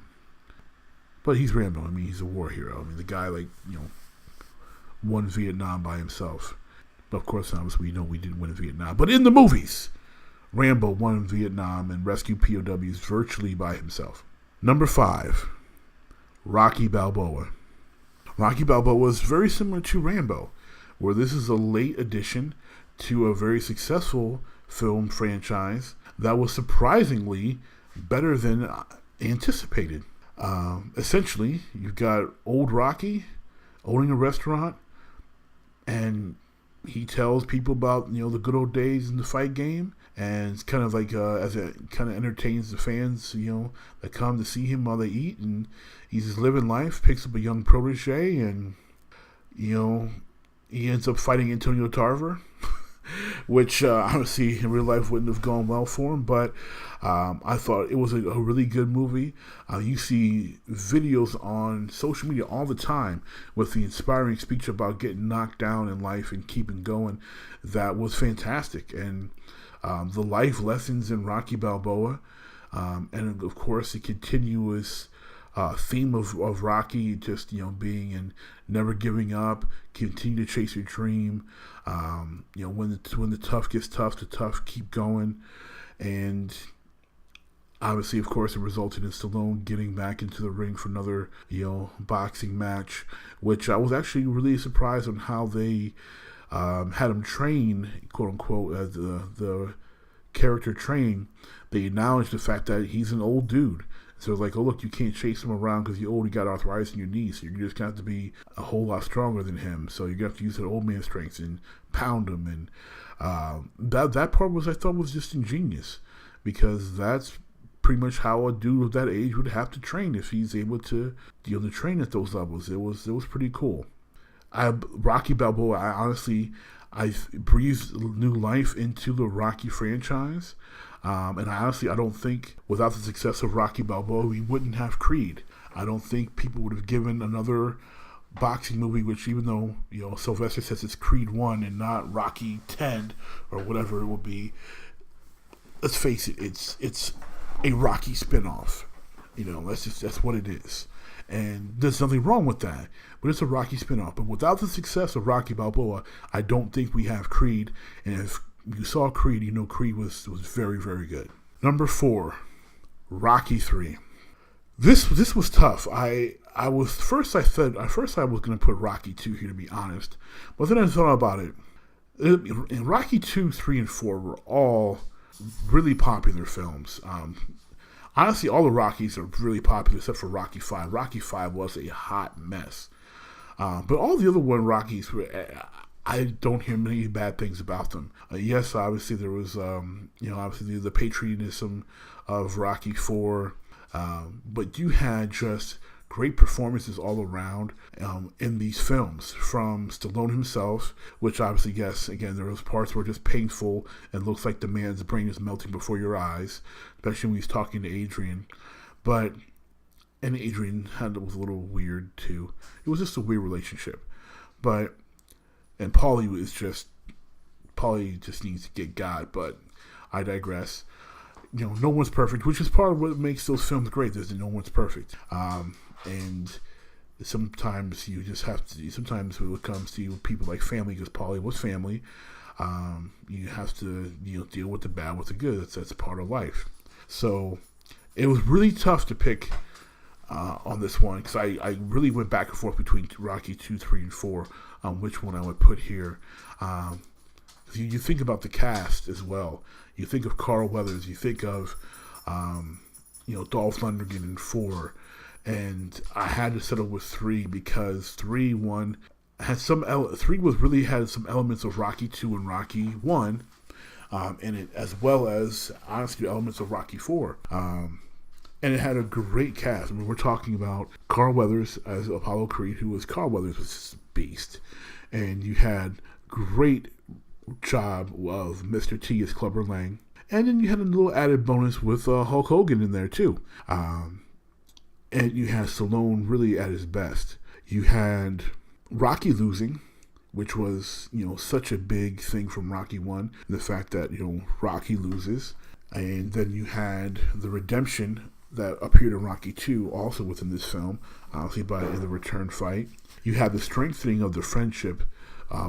But he's Rambo. I mean, he's a war hero. I mean, the guy, won Vietnam by himself. But, of course, obviously, we know we didn't win Vietnam. But in the movies, Rambo won Vietnam and rescued POWs virtually by himself. Number 5, Rocky Balboa. Rocky Balboa was very similar to Rambo, where this is a late addition to a very successful film franchise that was surprisingly better than anticipated. Essentially, you've got old Rocky owning a restaurant, and he tells people about the good old days in the fight game, and it's kind of like as it kind of entertains the fans that come to see him while they eat, and he's just living life. Picks up a young protege, and he ends up fighting Antonio Tarver. which obviously in real life wouldn't have gone well for him. But I thought it was a really good movie. You see videos on social media all the time with the inspiring speech about getting knocked down in life and keeping going. That was fantastic. And the life lessons in Rocky Balboa, and of course the continuous theme of Rocky, just being and never giving up, continue to chase your dream. When the tough gets tough, the tough keep going, and obviously, of course, it resulted in Stallone getting back into the ring for another boxing match, which I was actually really surprised on how they had him train, quote unquote, as the character train. They acknowledged the fact that he's an old dude. So it's like, oh, look, you can't chase him around because you're old, you got arthritis in your knees. So you're just going to have to be a whole lot stronger than him. So you're going to have to use that old man strength and pound him. And that part I thought was just ingenious, because that's pretty much how a dude of that age would have to train if he's able to to train at those levels. It was pretty cool. Rocky Balboa, I breathed new life into the Rocky franchise. And I don't think without the success of Rocky Balboa, we wouldn't have Creed. I don't think people would have given another boxing movie, which even though, Sylvester says it's Creed 1 and not Rocky 10 or whatever it will be, let's face it, it's a Rocky spinoff. That's what it is. And there's nothing wrong with that, but it's a Rocky spinoff. But without the success of Rocky Balboa, I don't think we have Creed. And if you saw Creed, Creed was very, very good. Number 4, Rocky 3. This was tough. I was going to put Rocky 2 here, to be honest, but then I thought about it. And Rocky 2, 3, and 4 were all really popular films. Honestly, all the Rockies are really popular except for Rocky 5. Rocky 5 was a hot mess. But all the other Rockies were... I don't hear many bad things about them. Yes, obviously there was, obviously the patriotism of Rocky 4, but you had just great performances all around in these films, from Stallone himself, which obviously, yes, again, there was parts where just painful and looks like the man's brain is melting before your eyes, especially when he's talking to Adrian. And Adrian was a little weird too. It was just a weird relationship. And Paulie just needs to get God, but I digress. No one's perfect, which is part of what makes those films great. There's no one's perfect. And sometimes you just have to, sometimes when it comes to people like family, because Paulie was family, you have to, deal with the bad with the good. That's part of life. So it was really tough to pick on this one, because I really went back and forth between Rocky 2, 3, and 4 on which one I would put here. You think about the cast as well. You think of Carl Weathers. You think of Dolph Lundgren in 4, and I had to settle with 3 because 3 had some elements of Rocky 2 and Rocky 1 in it, as well as honestly elements of Rocky 4. And it had a great cast. I mean, we're talking about Carl Weathers as Apollo Creed, Carl Weathers was just a beast. And you had great job of Mr. T as Clubber Lang. And then you had a little added bonus with Hulk Hogan in there too. And you had Stallone really at his best. You had Rocky losing, which was, such a big thing from Rocky 1. The fact that, Rocky loses. And then you had the redemption that appeared in Rocky 2 also within this film, obviously in the return fight. You had the strengthening of the friendship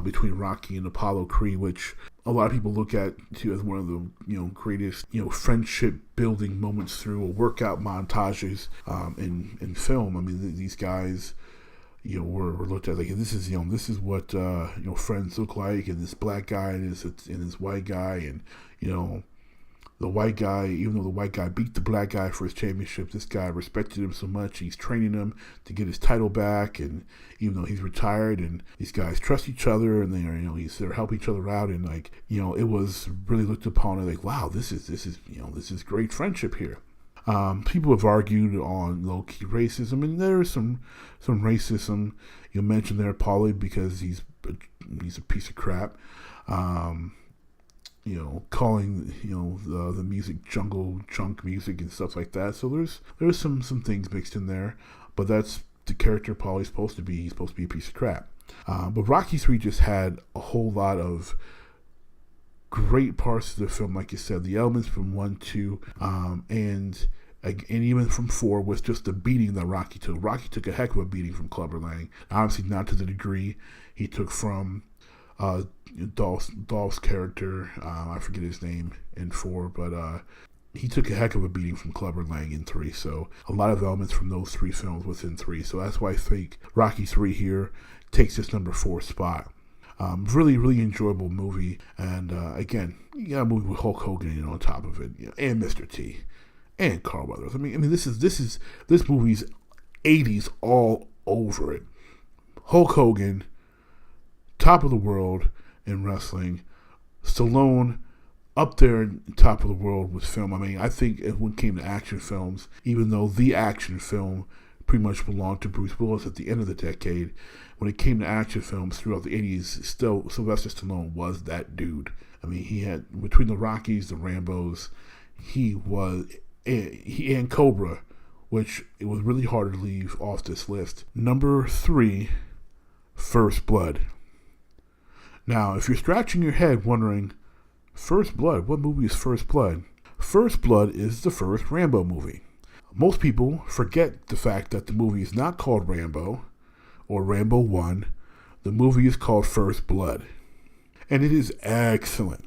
between Rocky and Apollo Creed, which a lot of people look at too as one of the greatest friendship building moments through workout montages in film. I mean, these guys were looked at like, this is what friends look like, and this black guy and this white guy, and the white guy, even though the white guy beat the black guy for his championship, this guy respected him so much. He's training him to get his title back, and even though he's retired, and these guys trust each other, and they're helping each other out, and it was really looked upon as like, wow, this is great friendship here. People have argued on low-key racism, and there is some racism. You mentioned there Paulie because he's a piece of crap. calling the music jungle junk music and stuff like that. So there's some things mixed in there, but that's the character Paulie's supposed to be. He's supposed to be a piece of crap. But Rocky 3 just had a whole lot of great parts of the film, like you said, the elements from 1, 2, and even from 4 was just the beating that Rocky took. Rocky took a heck of a beating from Clubber Lang. Obviously not to the degree he took from Dolph's character. I forget his name in 4, but he took a heck of a beating from Clubber Lang in 3. So a lot of elements from those 3 films within 3. So that's why I think Rocky 3 here takes this number 4 spot. Really, really enjoyable movie. And again, you got a movie with Hulk Hogan on top of it, and Mr. T. And Carl Weathers. I mean, this movie's 80's all over it. Hulk Hogan, top of the world in wrestling. Stallone, up there, top of the world with film. I mean, I think when it came to action films, even though the action film pretty much belonged to Bruce Willis at the end of the decade, when it came to action films throughout the 80's, still Sylvester Stallone was that dude. I mean, he had, between the Rockies, the Rambos, he and Cobra, which it was really hard to leave off this list. Number 3, First Blood. Now, if you're scratching your head wondering, First Blood, what movie is First Blood? First Blood is the first Rambo movie. Most people forget the fact that the movie is not called Rambo or Rambo 1. The movie is called First Blood. And it is excellent.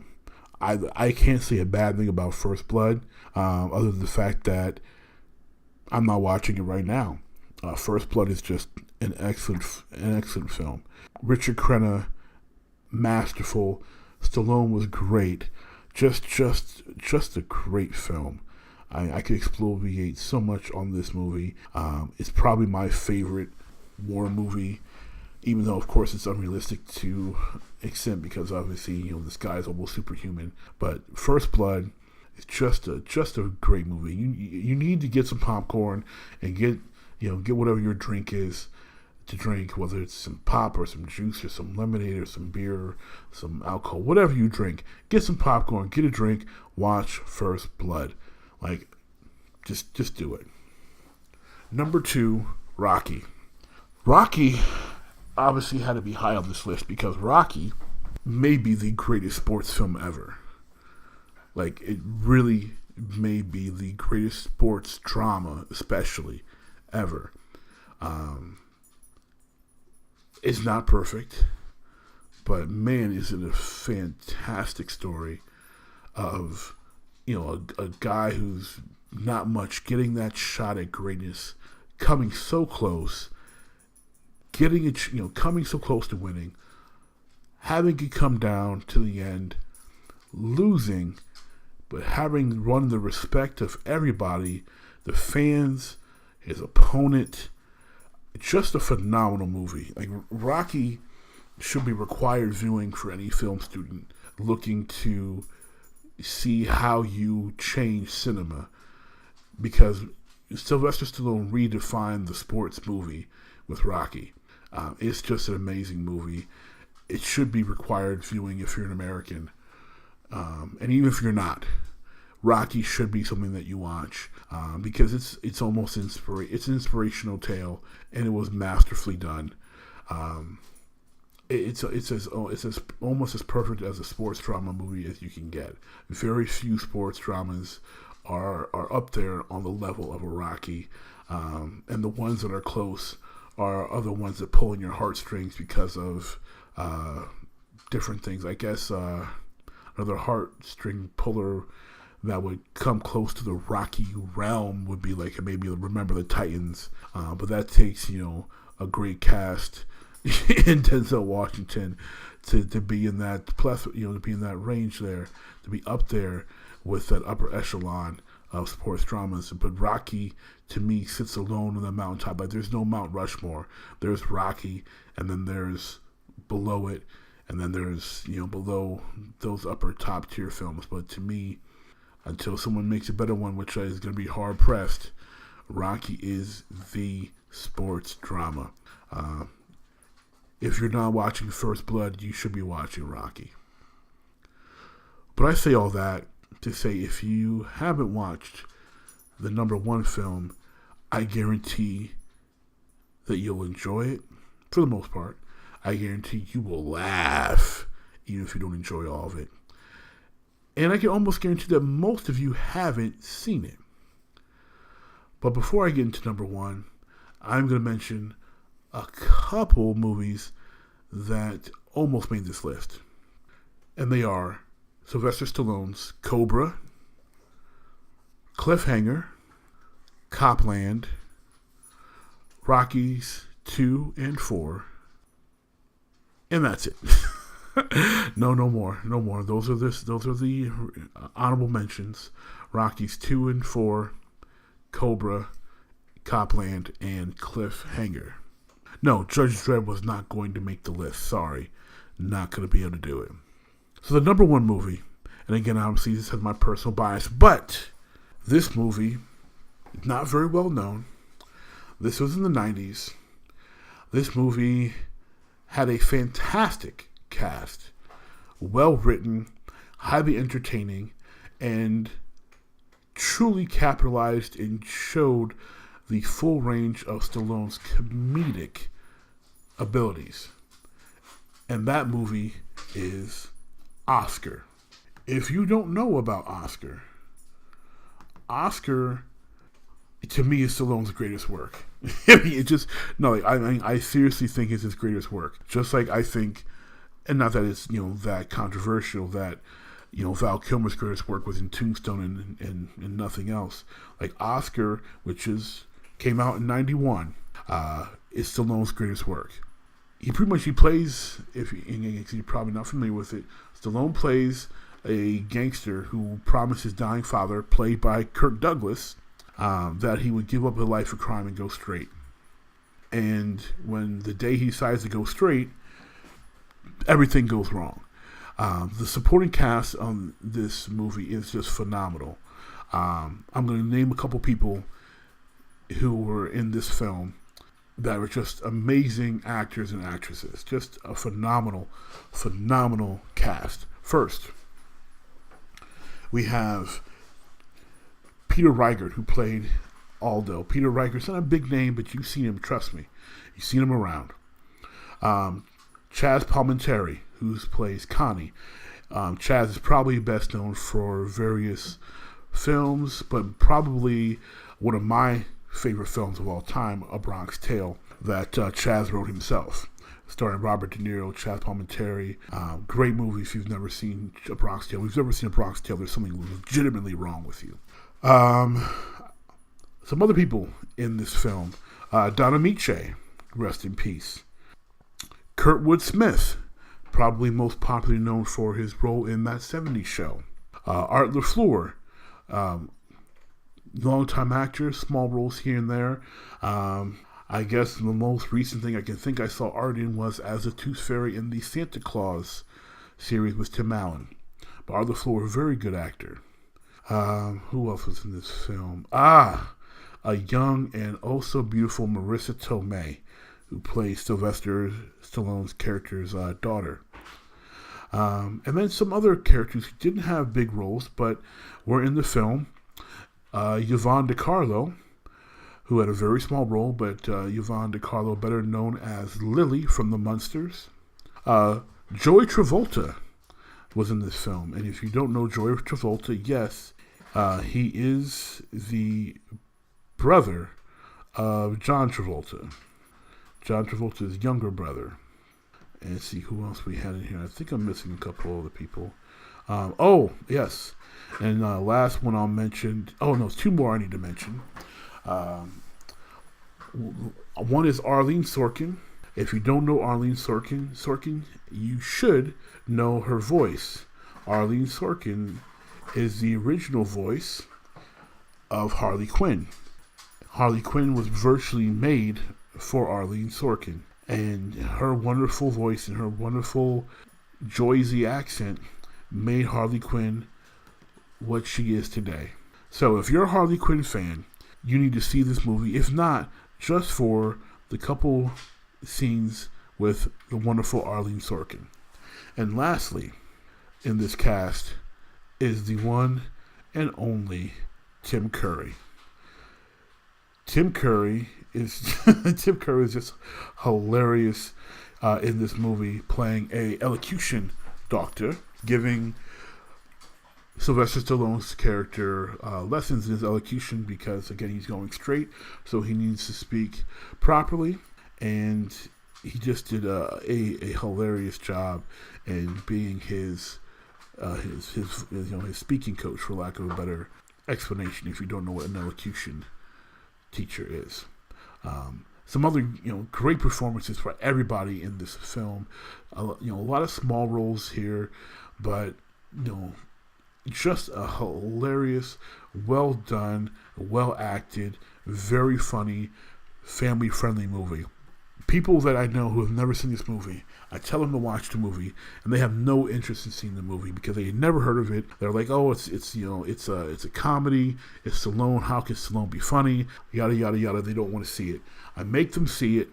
I can't say a bad thing about First Blood, other than the fact that I'm not watching it right now. First Blood is just an excellent film. Richard Crenna, masterful. Stallone was great. Just a great film. I could exfoliate so much on this movie. It's probably my favorite war movie, even though, of course, it's unrealistic to extent because obviously, this guy is almost superhuman. But First Blood is just a great movie. You need to get some popcorn and get whatever your drink is to drink, whether it's some pop or some juice or some lemonade or some beer, or some alcohol, whatever you drink. Get some popcorn, get a drink, watch First Blood. Like, just do it. Number 2, Rocky. Rocky obviously had to be high on this list because Rocky may be the greatest sports film ever. Like, it really may be the greatest sports drama, especially, ever. It's not perfect, but man, is it a fantastic story of, a guy who's not much getting that shot at greatness, coming so close, getting it, coming so close to winning, having it come down to the end, losing, but having won the respect of everybody, the fans, his opponent. Just a phenomenal movie. Like, Rocky should be required viewing for any film student looking to see how you change cinema, because Sylvester Stallone redefined the sports movie with Rocky. It's just an amazing movie. It should be required viewing if you're an American, and even if you're not, Rocky should be something that you watch, because it's almost it's an inspirational tale, and it was masterfully done. It's almost as perfect as a sports drama movie as you can get. Very few sports dramas are up there on the level of a Rocky, and the ones that are close are the ones that pull in your heartstrings because of different things. I guess another heartstring puller that would come close to the Rocky realm would be like maybe Remember the Titans, but that takes a great cast in Denzel Washington to be in that to be in that range there, to be up there with that upper echelon of sports dramas. But Rocky to me sits alone on the mountaintop. Like, there's no Mount Rushmore. There's Rocky, and then there's below it, and then there's below those upper top tier films. But to me, until someone makes a better one, which is going to be hard pressed, Rocky is the sports drama. If you're not watching First Blood, you should be watching Rocky. But I say all that to say if you haven't watched the number one film, I guarantee that you'll enjoy it for the most part. I guarantee you will laugh even if you don't enjoy all of it. And I can almost guarantee that most of you haven't seen it. But before I get into number one, I'm going to mention a couple movies that almost made this list. And they are Sylvester Stallone's Cobra, Cliffhanger, Copland, Rockies 2 and 4, and that's it. No more. Those are the honorable mentions. Rockies 2 and 4, Cobra, Copland, and Cliffhanger. No, Judge Dredd was not going to make the list. Sorry, not going to be able to do it. So the number one movie, and again, obviously this has my personal bias, but this movie is not very well known. This was in the 90s. This movie had a fantastic cast, well written, highly entertaining, and truly capitalized and showed the full range of Stallone's comedic abilities. And that movie is Oscar. If you don't know about Oscar to me is Stallone's greatest work. I seriously think it's his greatest work. Just like I think, and not that it's that controversial, that Val Kilmer's greatest work was in Tombstone and nothing else. Like Oscar, which came out in '91, is Stallone's greatest work. He plays, if you're probably not familiar with it, Stallone plays a gangster who promised his dying father, played by Kirk Douglas, that he would give up a life of crime and go straight. And when the day he decides to go straight, everything goes wrong. The supporting cast on this movie is just phenomenal. I'm going to name a couple people who were in this film that were just amazing actors and actresses. Just a phenomenal cast. First, we have Peter Riegert, who played Aldo. Peter Reigert's not a big name, but you've seen him, trust me. You've seen him around. Chaz Palminteri, who plays Connie. Chaz is probably best known for various films, but probably one of my favorite films of all time, A Bronx Tale, that Chaz wrote himself, starring Robert De Niro, Chaz Palminteri. Great movie if you've never seen A Bronx Tale. If you've never seen A Bronx Tale, there's something legitimately wrong with you. Some other people in this film. Donna Miche, rest in peace. Kurtwood Smith, probably most popularly known for his role in That 70s Show. Art LaFleur, longtime actor, small roles here and there. I guess the most recent thing I can think I saw Art in was as the Tooth Fairy in the Santa Claus series with Tim Allen. But Art LaFleur, a very good actor. Who else was in this film? A young and also beautiful Marissa Tomei, who plays Sylvester Stallone's character's daughter. And then some other characters who didn't have big roles, but were in the film. Yvonne DiCarlo, who had a very small role, but Yvonne DiCarlo, better known as Lily from The Munsters. Joey Travolta was in this film. And if you don't know Joey Travolta, yes, he is the brother of John Travolta. John Travolta's younger brother. And let's see who else we had in here. I think I'm missing a couple other people. Yes. And last one I'll mention. Oh, no, two more I need to mention. One is Arlene Sorkin. If you don't know Arlene Sorkin, you should know her voice. Arlene Sorkin is the original voice of Harley Quinn. Harley Quinn was virtually made for Arlene Sorkin. And her wonderful voice and her wonderful Jersey accent made Harley Quinn what she is today. So if you're a Harley Quinn fan, you need to see this movie. If not, just for the couple scenes with the wonderful Arlene Sorkin. And lastly, in this cast is the one and only Tim Curry. Tim Curry is just hilarious in this movie, playing a elocution doctor, giving Sylvester Stallone's character lessons in his elocution because, again, he's going straight, so he needs to speak properly, and he just did a hilarious job in being his speaking coach, for lack of a better explanation, if you don't know what an elocution teacher is. Some other great performances for everybody in this film. A lot of small roles here, but just a hilarious, well done, well acted, very funny, family friendly movie. People that I know who have never seen this movie, I tell them to watch the movie, and they have no interest in seeing the movie because they had never heard of it. They're like, "Oh, it's a comedy. It's Stallone. How can Stallone be funny? Yada yada yada." They don't want to see it. I make them see it,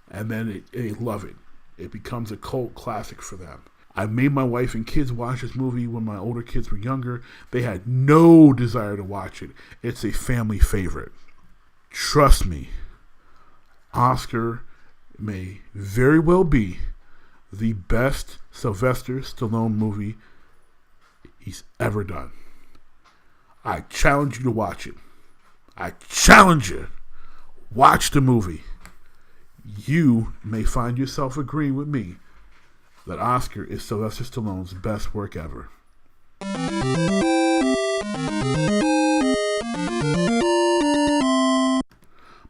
and then they love it. It becomes a cult classic for them. I made my wife and kids watch this movie when my older kids were younger. They had no desire to watch it. It's a family favorite. Trust me, Oscar may very well be the best Sylvester Stallone movie he's ever done. I challenge you to watch it. I challenge you. Watch the movie. You may find yourself agreeing with me that Oscar is Sylvester Stallone's best work ever.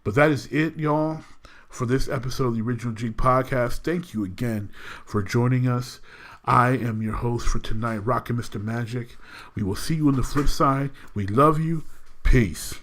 But that is it, y'all, for this episode of the Original Jeek Podcast. Thank you again for joining us. I am your host for tonight, Rockinmrmagic. We will see you on the flip side. We love you. Peace.